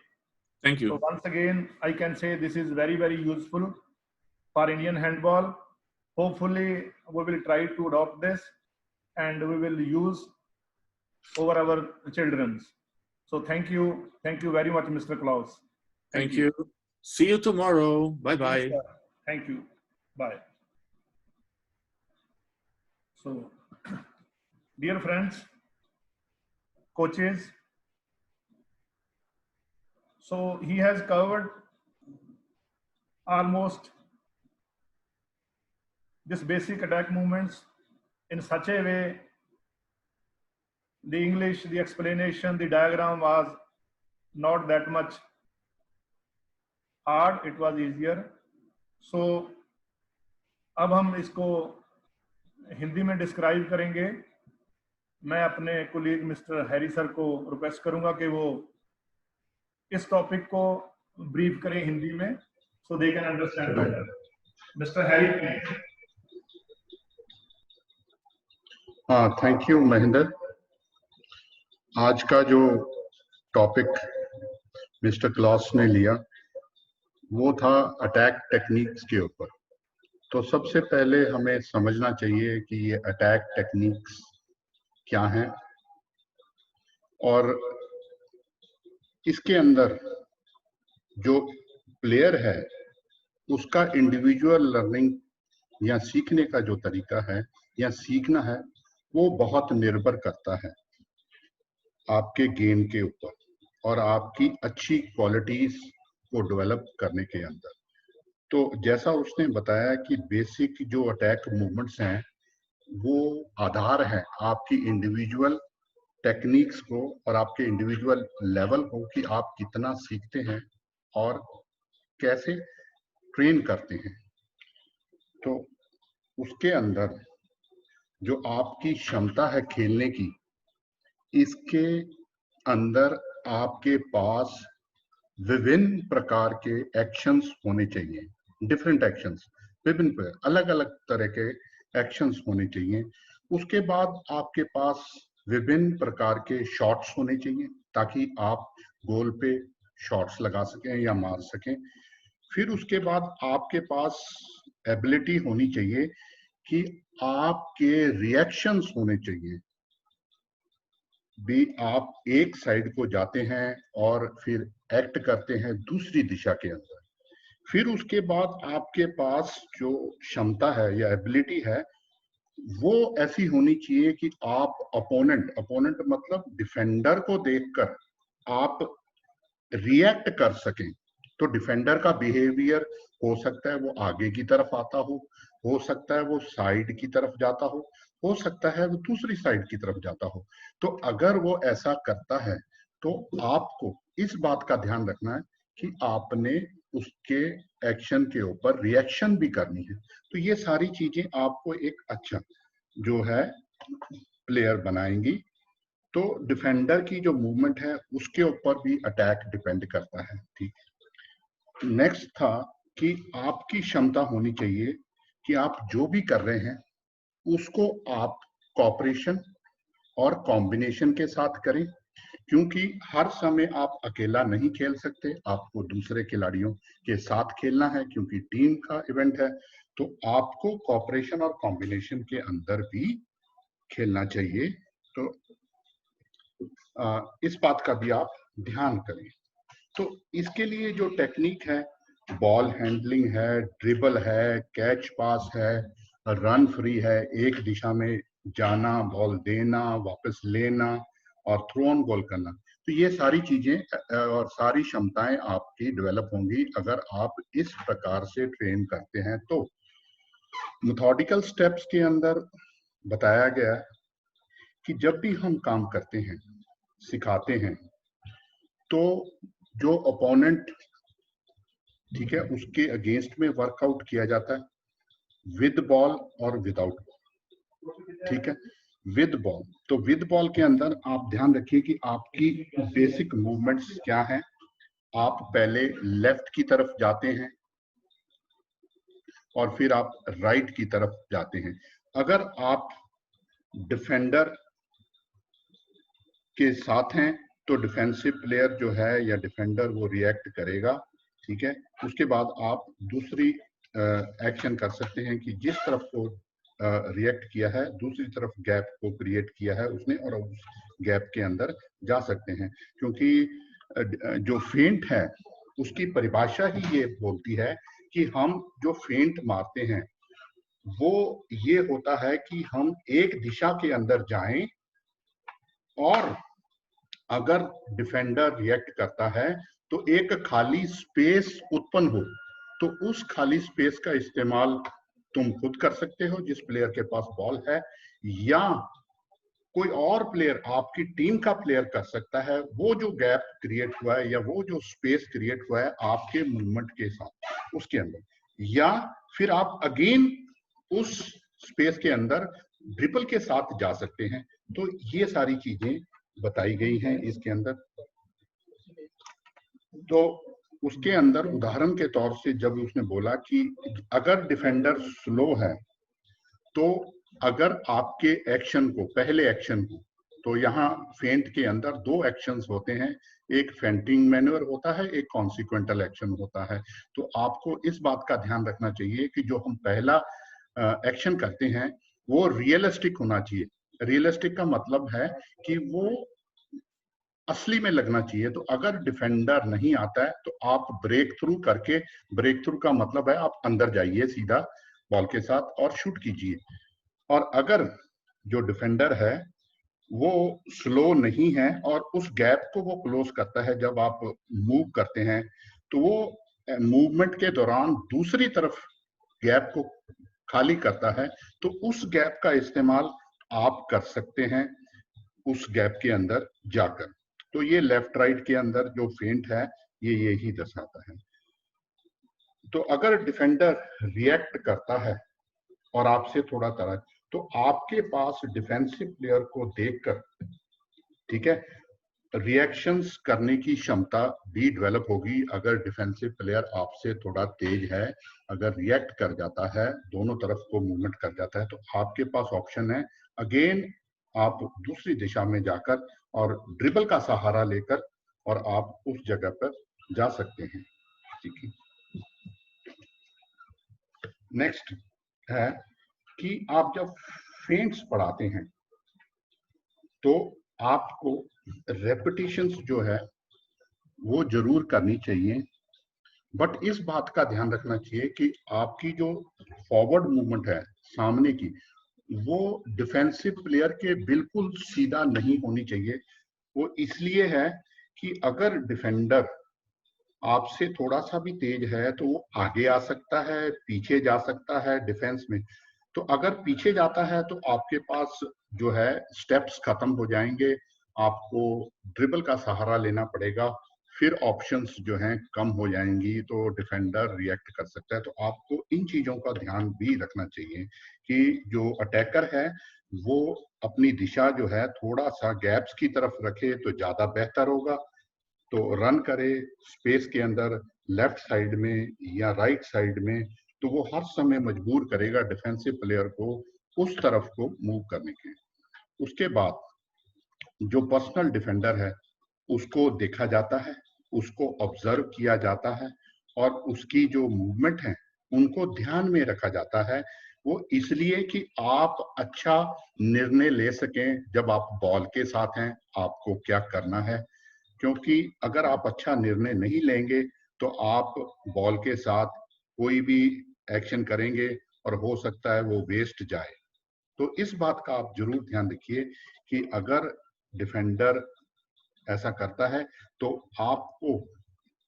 Thank you. So once again, I can say this is very, very useful for Indian handball. Hopefully, we will try to adopt this and we will use over our children. So thank you very much, Mr. Klaus. Thank you. See you tomorrow. Bye-bye. Yes, thank you. Bye. So, dear friends, coaches, so he has covered almost this basic attack movements in such a way. The English, the explanation, the diagram was not that much hard, it was easier. So, अब हम इसको हिंदी में describe करेंगे. मैं अपने colleague mister Harry sir को request करूंगा कि वो इस टॉपिक को ब्रीफ करें हिंदी में, so they can understand better. Mr. Harry, please. Thank you Mahendra. आज का जो टॉपिक मिस्टर क्लॉस ने लिया वो था अटैक टेक्निक्स के ऊपर. तो सबसे पहले हमें समझना चाहिए कि ये अटैक टेक्निक्स क्या हैं और इसके अंदर जो प्लेयर है उसका इंडिविजुअल लर्निंग या सीखने का जो तरीका है या सीखना है वो बहुत निर्भर करता है आपके गेम के ऊपर और आपकी अच्छी क्वालिटीज को डेवलप करने के अंदर. तो जैसा उसने बताया कि बेसिक जो अटैक मूवमेंट्स हैं वो आधार है आपकी इंडिविजुअल टेक्निक्स को और आपके इंडिविजुअल लेवल को कि आप कितना सीखते हैं और कैसे ट्रेन करते हैं. तो उसके अंदर जो आपकी क्षमता है खेलने की, इसके अंदर आपके पास विभिन्न प्रकार के एक्शंस होने चाहिए. डिफरेंट एक्शंस, विभिन्न अलग अलग तरह के एक्शंस होने चाहिए. उसके बाद आपके पास विभिन्न प्रकार के शॉट्स होने चाहिए ताकि आप गोल पे शॉट्स लगा सकें या मार सकें. फिर उसके बाद आपके पास एबिलिटी होनी चाहिए कि आपके रिएक्शंस होने चाहिए. भी आप एक साइड को जाते हैं और फिर एक्ट करते हैं दूसरी दिशा के अंदर. फिर उसके बाद आपके पास जो क्षमता है या एबिलिटी है वो ऐसी होनी चाहिए कि आप अपोनेंट मतलब डिफेंडर को देखकर आप रिएक्ट कर सकें. तो डिफेंडर का बिहेवियर हो सकता है वो आगे की तरफ आता हो सकता है वो साइड की तरफ जाता हो सकता है वो दूसरी साइड की तरफ जाता हो. तो अगर वो ऐसा करता है तो आपको इस बात का ध्यान रखना है कि आपने उसके एक्शन के ऊपर रिएक्शन भी करनी है. तो ये सारी चीजें आपको एक अच्छा जो है प्लेयर बनाएंगी. तो डिफेंडर की जो मूवमेंट है उसके ऊपर भी अटैक डिपेंड करता है. ठीक. नेक्स्ट था कि आपकी क्षमता होनी चाहिए कि आप जो भी कर रहे हैं उसको आप कॉपरेशन और कॉम्बिनेशन के साथ करें, क्योंकि हर समय आप अकेला नहीं खेल सकते, आपको दूसरे खिलाड़ियों के साथ खेलना है क्योंकि टीम का इवेंट है. तो आपको कॉपरेशन और कॉम्बिनेशन के अंदर भी खेलना चाहिए. तो इस बात का भी आप ध्यान करें. तो इसके लिए जो टेक्निक है बॉल हैंडलिंग है, ड्रिबल है, कैच पास है, रन फ्री है, एक दिशा में जाना, बॉल देना, वापस लेना और थ्रो ऑन गोल करना। तो ये सारी चीजें और सारी क्षमताएं आपकी डेवलप होंगी अगर आप इस प्रकार से ट्रेन करते हैं। तो मेथोडिकल स्टेप्स के अंदर बताया गया कि जब भी हम काम करते हैं, सिखाते हैं, तो जो ओपोनेंट, ठीक है, उसके अगेंस्ट में वर्कआउट किया जाता है विद बॉल और विदाउट बॉल। ठीक है, विद बॉल, तो विद बॉल के अंदर आप ध्यान रखिए कि आपकी बेसिक मूवमेंट्स क्या हैं। आप पहले लेफ्ट की तरफ जाते हैं और फिर आप राइट की तरफ जाते हैं। अगर आप डिफेंडर के साथ हैं तो डिफेंसिव प्लेयर जो है या डिफेंडर वो रिएक्ट करेगा। ठीक है, उसके बाद आप दूसरी एक्शन कर सकते हैं कि जिस तरफ को रिएक्ट किया है दूसरी तरफ गैप को क्रिएट किया है उसने और उस गैप के अंदर जा सकते हैं। क्योंकि जो फेंट है उसकी परिभाषा ही ये बोलती है कि हम जो फेंट मारते हैं वो ये होता है कि हम एक दिशा के अंदर जाएं और अगर डिफेंडर रिएक्ट करता है तो एक खाली स्पेस उत्पन्न हो, तो उस खाली स्पेस का इस्तेमाल तुम खुद कर सकते हो जिस प्लेयर के पास बॉल है, या कोई और प्लेयर आपकी टीम का प्लेयर कर सकता है। वो जो गैप क्रिएट हुआ है या वो जो स्पेस क्रिएट हुआ है आपके मूवमेंट के साथ उसके अंदर, या फिर आप अगेन उस स्पेस के अंदर ड्रिबल के साथ जा सकते हैं। तो ये सारी चीजें बताई गई हैं इसके अंदर। तो उसके अंदर उदाहरण के तौर से जब उसने बोला कि अगर डिफेंडर स्लो है तो अगर आपके एक्शन को, पहले एक्शन को, तो यहाँ फेंट के अंदर दो एक्शंस होते हैं, एक फेंटिंग मैन्यूअर होता है, एक कॉन्सिक्वेंटल एक्शन होता है। तो आपको इस बात का ध्यान रखना चाहिए कि जो हम पहला एक्शन करते हैं वो रियलिस्टिक होना चाहिए। रियलिस्टिक का मतलब है कि वो असली में लगना चाहिए। तो अगर डिफेंडर नहीं आता है तो आप ब्रेक थ्रू करके, ब्रेक थ्रू का मतलब है आप अंदर जाइए सीधा बॉल के साथ और शूट कीजिए। और अगर जो डिफेंडर है वो स्लो नहीं है और उस गैप को वो क्लोज करता है जब आप मूव करते हैं, तो वो मूवमेंट के दौरान दूसरी तरफ गैप को खाली करता है, तो उस गैप का इस्तेमाल आप कर सकते हैं उस गैप के अंदर जाकर। तो ये लेफ्ट राइट के अंदर जो फेंट है ये यही दर्शाता है। तो अगर डिफेंडर रिएक्ट करता है और आपसे थोड़ा तरह, तो आपके पास डिफेंसिव प्लेयर को देखकर, ठीक है, रिएक्शंस करने की क्षमता भी डेवलप होगी। अगर डिफेंसिव प्लेयर आपसे थोड़ा तेज है, अगर रिएक्ट कर जाता है, दोनों तरफ को मूवमेंट कर जाता है, तो आपके पास ऑप्शन है अगेन आप दूसरी दिशा में जाकर और ड्रिबल का सहारा लेकर और आप उस जगह पर जा सकते हैं। ठीक है, नेक्स्ट है कि आप जब फेंट्स पढ़ाते हैं तो आपको रेपिटेशंस जो है वो जरूर करनी चाहिए, बट इस बात का ध्यान रखना चाहिए कि आपकी जो फॉरवर्ड मूवमेंट है सामने की, वो डिफेंसिव प्लेयर के बिल्कुल सीधा नहीं होनी चाहिए। वो इसलिए है कि अगर डिफेंडर आपसे थोड़ा सा भी तेज है तो वो आगे आ सकता है, पीछे जा सकता है डिफेंस में। तो अगर पीछे जाता है तो आपके पास जो है स्टेप्स खत्म हो जाएंगे, आपको ड्रिबल का सहारा लेना पड़ेगा, फिर ऑप्शंस जो हैं कम हो जाएंगी, तो डिफेंडर रिएक्ट कर सकता है। तो आपको इन चीजों का ध्यान भी रखना चाहिए कि जो अटैकर है वो अपनी दिशा जो है थोड़ा सा गैप्स की तरफ रखे तो ज्यादा बेहतर होगा। तो रन करे स्पेस के अंदर लेफ्ट साइड में या राइट साइड में, तो वो हर समय मजबूर करेगा डिफेंसिव प्लेयर को उस तरफ को मूव करने के। उसके बाद जो पर्सनल डिफेंडर है उसको देखा जाता है, उसको ऑब्जर्व किया जाता है और उसकी जो मूवमेंट है उनको ध्यान में रखा जाता है। वो इसलिए कि आप अच्छा निर्णय ले सकें जब आप बॉल के साथ हैं आपको क्या करना है। क्योंकि अगर आप अच्छा निर्णय नहीं लेंगे तो आप बॉल के साथ कोई भी एक्शन करेंगे और हो सकता है वो वेस्ट जाए। तो इस बात का आप जरूर ध्यान रखिए कि अगर डिफेंडर ऐसा करता है तो आपको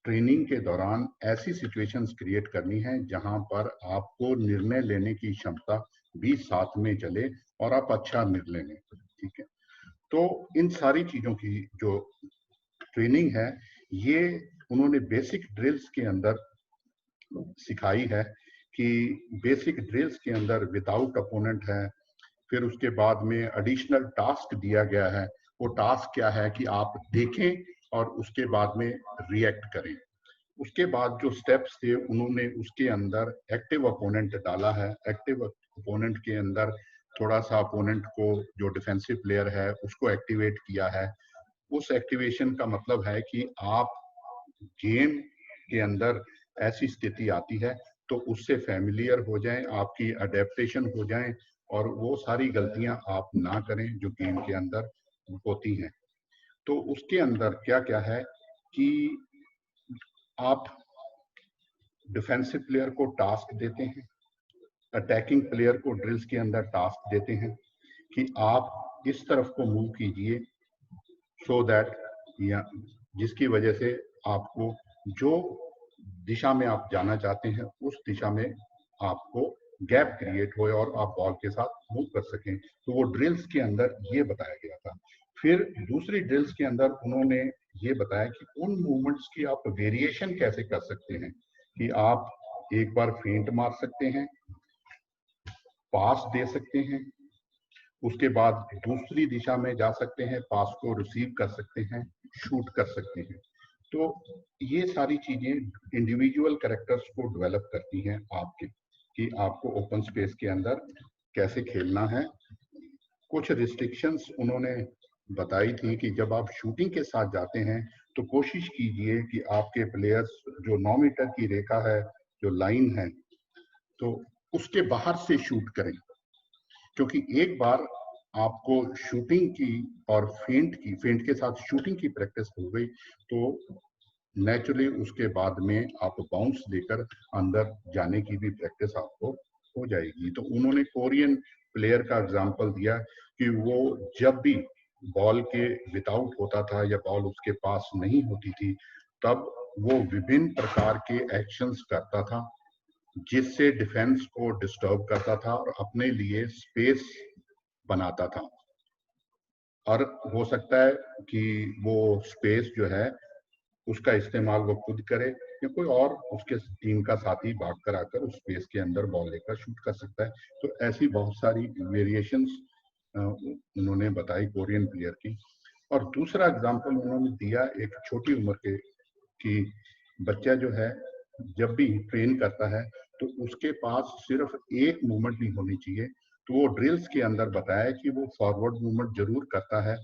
ट्रेनिंग के दौरान ऐसी सिचुएशंस क्रिएट करनी है जहां पर आपको निर्णय लेने की क्षमता भी साथ में चले और आप अच्छा निर्णय लें। ठीक है, तो इन सारी चीजों की जो ट्रेनिंग है ये उन्होंने बेसिक ड्रिल्स के अंदर सिखाई है कि बेसिक ड्रिल्स के अंदर विदाउट अपोनेंट है। फिर उसके बाद में एडिशनल टास्क दिया गया है। वो टास्क क्या है कि आप देखें और उसके बाद में रिएक्ट करें। उसके बाद जो स्टेप्स थे उन्होंने उसके अंदर एक्टिव अपोनेंट डाला है। एक्टिव अपोनेंट के अंदर थोड़ा सा अपोनेंट को जो डिफेंसिव प्लेयर है उसको एक्टिवेट किया है। उस एक्टिवेशन का मतलब है कि आप गेम के अंदर ऐसी स्थिति आती है तो उससे फैमिलियर हो जाएं, आपकी अडेप्टेशन हो जाएं और वो सारी गलतियां आप ना करें जो गेम के अंदर होती हैं। तो उसके अंदर क्या क्या है कि आप डिफेंसिव प्लेयर को टास्क देते हैं, अटैकिंग प्लेयर को ड्रिल्स के अंदर टास्क देते हैं कि आप इस तरफ को मूव कीजिए सो दैट या जिसकी वजह से आपको जो दिशा में आप जाना चाहते हैं उस दिशा में आपको गैप क्रिएट हो और आप बॉल के साथ मूव कर सकें। तो वो ड्रिल्स के अंदर ये बताया गया था। फिर दूसरी ड्रिल्स के अंदर उन्होंने ये बताया कि उन मूवमेंट्स की आप वेरिएशन कैसे कर सकते हैं कि आप एक बार फेंट मार सकते हैं, पास दे सकते हैं, उसके बाद दूसरी दिशा में जा सकते हैं, पास को रिसीव कर सकते हैं, शूट कर सकते हैं। तो ये सारी चीजें इंडिविजुअल कैरेक्टर्स को डेवलप करती हैं आपके कि आपको ओपन स्पेस के अंदर कैसे खेलना है। कुछ रिस्ट्रिक्शंस उन्होंने बताई थी कि जब आप शूटिंग के साथ जाते हैं तो कोशिश कीजिए कि आपके प्लेयर्स जो 9 मीटर की रेखा है, जो लाइन है, तो उसके बाहर से शूट करें, क्योंकि एक बार आपको शूटिंग की और फेंट के साथ शूटिंग की प्रैक्टिस हो गई तो नेचुरली उसके बाद में आप बाउंस लेकर अंदर जाने की भी प्रैक्टिस आपको हो जाएगी। तो उन्होंने कोरियन प्लेयर का एग्जांपल दिया कि वो जब भी बॉल के विदाउट होता था या बॉल उसके पास नहीं होती थी तब वो विभिन्न प्रकार के एक्शंस करता था जिससे डिफेंस को डिस्टर्ब करता था और अपने लिए स्पेस बनाता था। और हो सकता है कि वो स्पेस जो है उसका इस्तेमाल वो खुद करे या कोई और उसके टीम का साथी भाग कर आकर उस स्पेस के अंदर बॉल लेकर शूट कर सकता है। तो ऐसी बहुत सारी वेरिएशंस उन्होंने बताई कोरियन प्लेयर की। और दूसरा एग्जांपल उन्होंने दिया एक छोटी उम्र के कि बच्चा जो है जब भी ट्रेन करता है तो उसके पास सिर्फ एक मूवमेंट नहीं होनी चाहिए। तो वो ड्रिल्स के अंदर बताया कि वो फॉरवर्ड मूवमेंट जरूर करता है,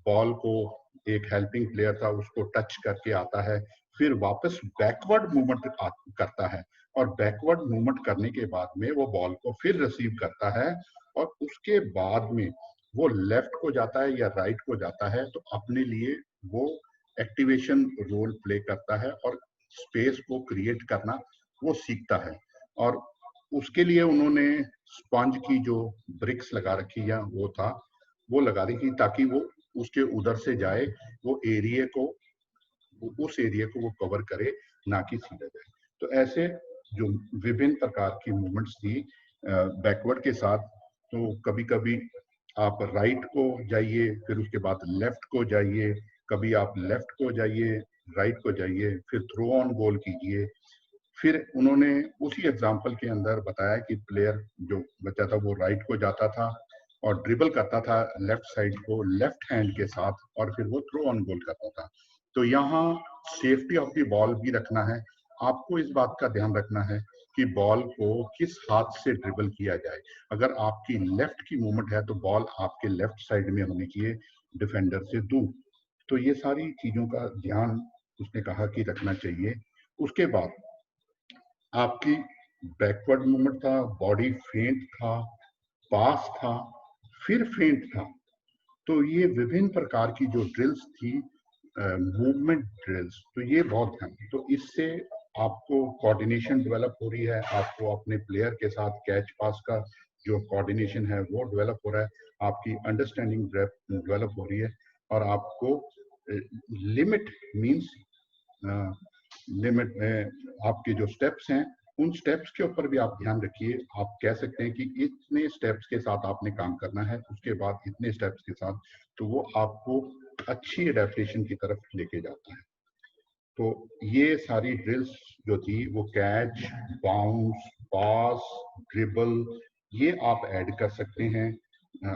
बॉल को एक हेल्पिंग प्लेयर था उसको टच करके आता है, फिर वापस बैकवर्ड मूवमेंट करता है और बैकवर्ड मूवमेंट करने के बाद में वो बॉल को फिर रिसीव करता है और उसके बाद में वो लेफ्ट को जाता है या राइट को जाता है तो अपने लिए वो एक्टिवेशन रोल प्ले करता है और स्पेस को क्रिएट करना वो सीखता है। और उसके लिए उन्होंने स्पंज की जो ब्रिक्स लगा रखी है वो लगा रखी ताकि वो उसके उधर से जाए, वो एरिया को उस एरिया को वो कवर करे, ना कि सीधा जाए। तो ऐसे जो विभिन्न प्रकार की मूवमेंट्स थी बैकवर्ड के साथ, तो कभी कभी आप राइट को जाइए फिर उसके बाद लेफ्ट को जाइए, कभी आप लेफ्ट को जाइए राइट को जाइए, फिर थ्रो ऑन गोल कीजिए। फिर उन्होंने उसी एग्जाम्पल के अंदर बताया कि प्लेयर जो बच्चा था वो राइट को जाता था और ड्रिबल करता था लेफ्ट साइड को लेफ्ट हैंड के साथ और फिर वो थ्रो ऑन गोल करता था। तो यहाँ सेफ्टी ऑफ द बॉल भी रखना है। आपको इस बात का ध्यान रखना है कि बॉल को किस हाथ से ड्रिबल किया जाए। अगर आपकी लेफ्ट की मूवमेंट है तो बॉल आपके लेफ्ट साइड में होनी चाहिए, डिफेंडर से दूर। तो ये सारी चीजों का ध्यान उसने कहा कि रखना चाहिए। उसके बाद आपकी बैकवर्ड मूवमेंट था, बॉडी फेंट था, पास था, फिर फेंट था। तो ये विभिन्न प्रकार की जो ड्रिल्स थी मूवमेंट ड्रिल्स, तो ये बहुत हैं। तो इससे आपको कोऑर्डिनेशन डेवलप हो रही है, आपको अपने प्लेयर के साथ कैच पास का जो कोऑर्डिनेशन है वो डेवलप हो रहा है, आपकी अंडरस्टैंडिंग डेवलप हो रही है, और आपको लिमिट मींस लिमिट आपके जो स्टेप्स हैं उन स्टेप्स के ऊपर भी आप ध्यान रखिए। आप कह सकते हैं कि इतने स्टेप्स के साथ आपने काम करना है, उसके बाद इतने स्टेप्स के साथ, तो वो आपको अच्छी एडेप्टेशन की तरफ लेके जाता है। तो ये सारी ड्रिल्स जो थी वो कैच, बाउंस, पास, ड्रिबल, ये आप ऐड कर सकते हैं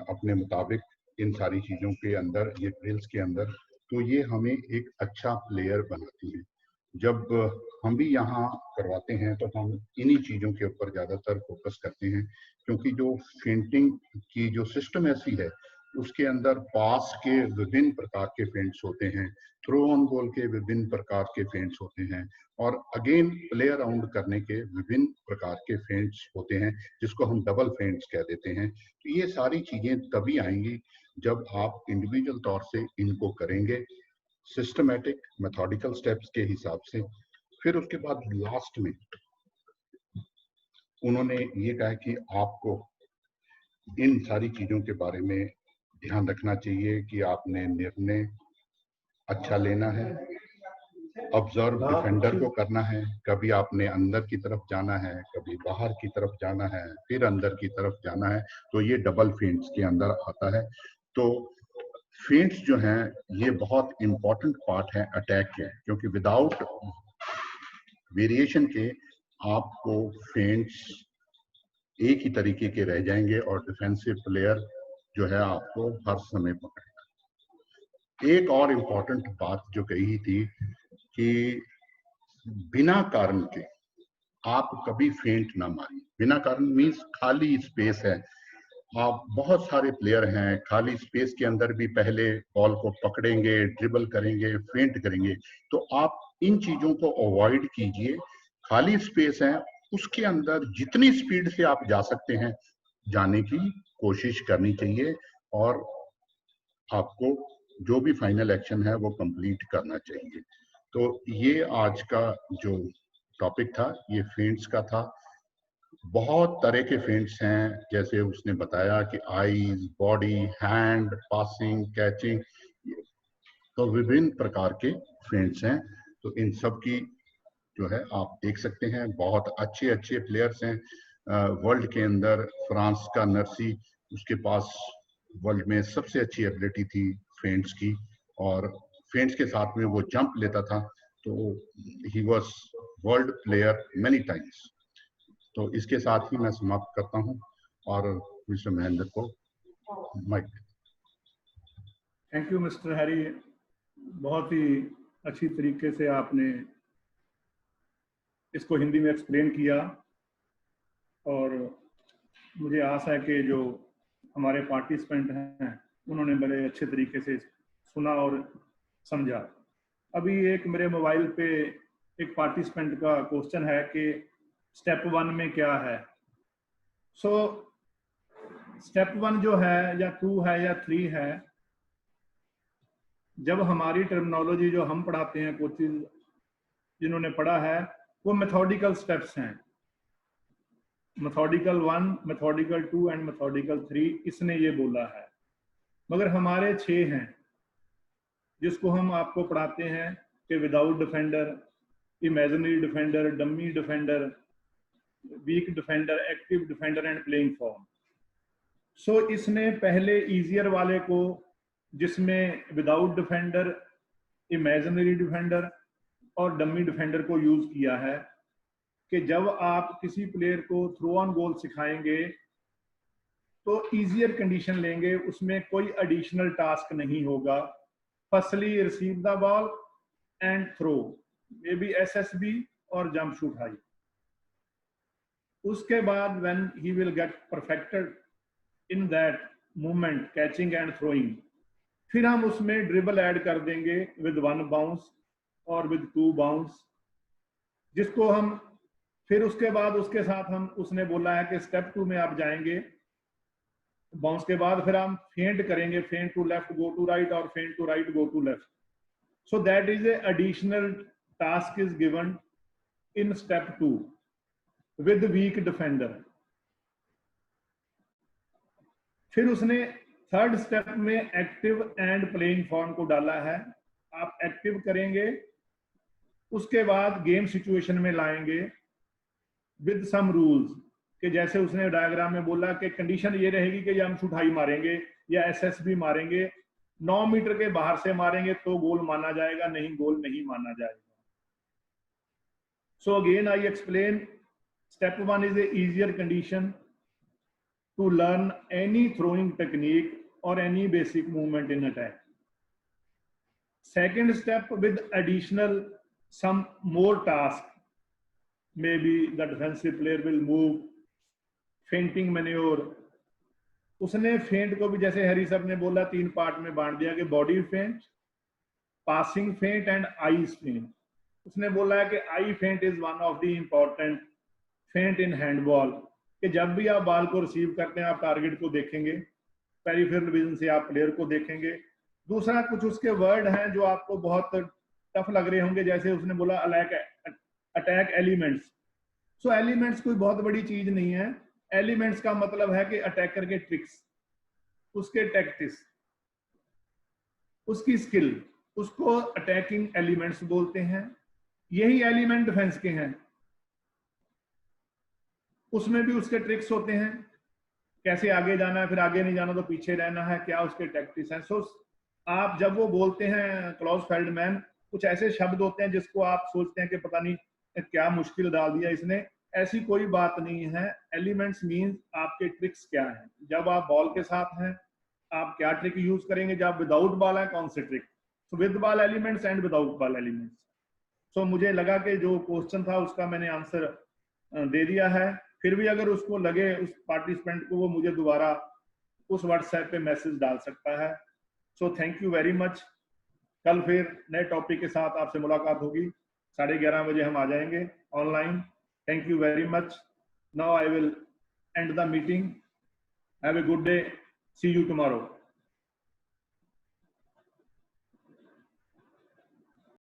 अपने मुताबिक इन सारी चीज़ों के अंदर, ये ड्रिल्स के अंदर। तो ये हमें एक अच्छा प्लेयर बनाती है। जब हम भी यहाँ करवाते हैं तो हम इन्हीं चीज़ों के ऊपर ज़्यादातर फोकस करते हैं, क्योंकि जो फेंटिंग की जो सिस्टम ऐसी है उसके अंदर पास के विभिन्न प्रकार के फेंट्स होते हैं, थ्रो ऑन गोल के विभिन्न प्रकार के फेंट्स होते हैं, और अगेन प्ले अराउंड करने के विभिन्न प्रकार के फेंट्स होते हैं, जिसको हम डबल फेंट्स कह देते हैं। तो ये सारी चीजें तभी आएंगी जब आप इंडिविजुअल तौर से इनको करेंगे, सिस्टमैटिक मेथोडिकल स्टेप्स के हिसाब से। फिर उसके बाद लास्ट में उन्होंने ये कहा कि आपको इन सारी चीजों के बारे में ध्यान रखना चाहिए कि आपने निर्णय अच्छा लेना है, ऑब्जर्व डिफेंडर को करना है, कभी आपने अंदर की तरफ जाना है, कभी बाहर की तरफ जाना है, फिर अंदर की तरफ जाना है। तो ये डबल फेंट्स के अंदर आता है। तो फेंट्स जो हैं ये बहुत इंपॉर्टेंट पार्ट है अटैक के, क्योंकि विदाउट वेरिएशन के आपको फेंट्स एक ही तरीके के रह जाएंगे और डिफेंसिव प्लेयर जो है आपको हर समय पकड़ेगा। एक और इम्पोर्टेंट बात जो कही थी कि बिना कारण के आप कभी फेंट ना मारिए। बिना कारण मीन्स खाली स्पेस है, आप बहुत सारे प्लेयर हैं, खाली स्पेस के अंदर भी पहले बॉल को पकड़ेंगे, ड्रिबल करेंगे, फेंट करेंगे, तो आप इन चीजों को अवॉइड कीजिए। खाली स्पेस है, उसके अंदर जितनी स्पीड से आप जा सकते हैं जाने की कोशिश करनी चाहिए, और आपको जो भी फाइनल एक्शन है वो कंप्लीट करना चाहिए। तो ये आज का जो टॉपिक था ये फेंट्स का था। बहुत तरह के फेंट्स हैं, जैसे उसने बताया कि eyes, body, hand, passing, catching, तो विभिन्न प्रकार के फेंट्स हैं। तो इन सब की जो है आप देख सकते हैं, बहुत अच्छे अच्छे प्लेयर्स हैं वर्ल्ड के अंदर। फ्रांस का नर्सी, उसके पास वर्ल्ड में सबसे अच्छी एबिलिटी थी फेंट्स की, और फेंट्स के साथ में वो जंप लेता था, तो he was world player many times. तो इसके साथ ही मैं समाप्त करता हूं और मिस्टर महेंद्र को mic. Thank you mister Harry, बहुत ही अच्छी तरीके से आपने इसको हिंदी में एक्सप्लेन किया, और मुझे आशा है कि जो हमारे पार्टिसिपेंट हैं उन्होंने बड़े अच्छे तरीके से सुना और समझा। अभी एक मेरे मोबाइल पे एक पार्टिसिपेंट का क्वेश्चन है कि स्टेप 1 में क्या है। सो स्टेप 1 जो है या 2 है या 3 है, जब हमारी टर्मिनोलॉजी जो हम पढ़ाते हैं, कोचिज जिन्होंने पढ़ा है, वो मेथोडिकल स्टेप्स हैं। मेथोडिकल 1, मेथोडिकल 2 एंड मेथोडिकल 3, इसने ये बोला है। मगर हमारे 6 हैं जिसको हम आपको पढ़ाते हैं कि without defender, imaginary defender, dummy defender, weak defender, active defender and playing form. So इसने पहले इजियर वाले को, जिसमें विदाउट डिफेंडर, इमेजिनरी डिफेंडर और डमी डिफेंडर को यूज किया है कि जब आप किसी प्लेयर को थ्रो ऑन गोल सिखाएंगे तो इजियर कंडीशन लेंगे, उसमें कोई एडिशनल टास्क नहीं होगा। Firstly receive the ball and throw, may be SSB और जंप शूट हाई। उसके बाद when he will get perfected in that movement, catching and throwing, फिर हम उसमें ड्रिबल ऐड कर देंगे विद 1 बाउंस और विद 2 बाउंस, जिसको हम फिर उसके बाद उसके साथ हम, उसने बोला है कि स्टेप 2 में आप जाएंगे, बाउंस के बाद फिर हम फेंट करेंगे, feint to left go to right और feint to right go to left. So that is a additional task is given in step 2 with weak defender. फिर उसने थर्ड स्टेप में एक्टिव एंड प्लेइंग फॉर्म को डाला है. आप active करेंगे, उसके बाद गेम सिचुएशन में लाएंगे विद सम रूल्स, कि जैसे उसने डायग्राम में बोला कि कंडीशन ये रहेगी कि हम शूट हाई मारेंगे या एसएसबी मारेंगे, 9 मीटर के बाहर से मारेंगे तो गोल माना जाएगा, नहीं गोल नहीं माना जाएगा. So again I explain, step 1 is a easier condition to learn any throwing technique or any basic movement in attack. Second step with additional some more task, maybe the defensive player will move, fainting manure. उसने फेंट को भी जैसे हरी साहब ने बोला 3 part में बांट दिया कि बॉडी फेंट, पासिंग फेंट एंड आईज फेंट. उसने बोला है कि आई फेंट is one of the important फेंट इन हैंडबॉल, कि जब भी आप बॉल को रिसीव करते हैं आप टारगेट को देखेंगे, पेरिफेरल विजन से आप प्लेयर को देखेंगे. दूसरा कुछ उसके वर्ड हैं जो आपको बहुत टफ लग रहे होंगे, जैसे उसने बोला अटैक एलिमेंट्स. सो एलिमेंट्स कोई बहुत बड़ी चीज नहीं है. एलिमेंट्स का मतलब है कि अटैकर के ट्रिक्स, उसके टैक्टिक्स, उसकी स्किल, उसको अटैकिंग एलिमेंट्स बोलते हैं. यही एलिमेंट डिफेंस के हैं. उसमें भी उसके ट्रिक्स होते हैं, कैसे आगे जाना है, फिर आगे नहीं जाना तो पीछे रहना है, क्या उसके टैक्टिक्स हैं. सो आप जब वो बोलते हैं क्लॉस फेल्डमैन, कुछ ऐसे शब्द होते हैं जिसको आप सोचते हैं कि पता नहीं क्या मुश्किल डाल दिया इसने. ऐसी कोई बात नहीं है. एलिमेंट्स मींस आपके ट्रिक्स क्या हैं. जब आप बॉल के साथ हैं आप क्या ट्रिक यूज करेंगे, जब विदाउट बॉल है कौन से trick. So with ball elements and without ball elements. So मुझे लगा कि जो क्वेश्चन था उसका मैंने आंसर दे दिया है. फिर भी अगर उसको लगे उस पार्टिसिपेंट को, वो मुझे दोबारा उस व्हाट्सएप पे मैसेज डाल सकता है. So thank you very much. कल फिर नए टॉपिक के साथ आपसे मुलाकात होगी. 11:30 बजे हम आ जाएंगे online. Thank you very much. Now I will end the meeting. Have a good day. See you tomorrow.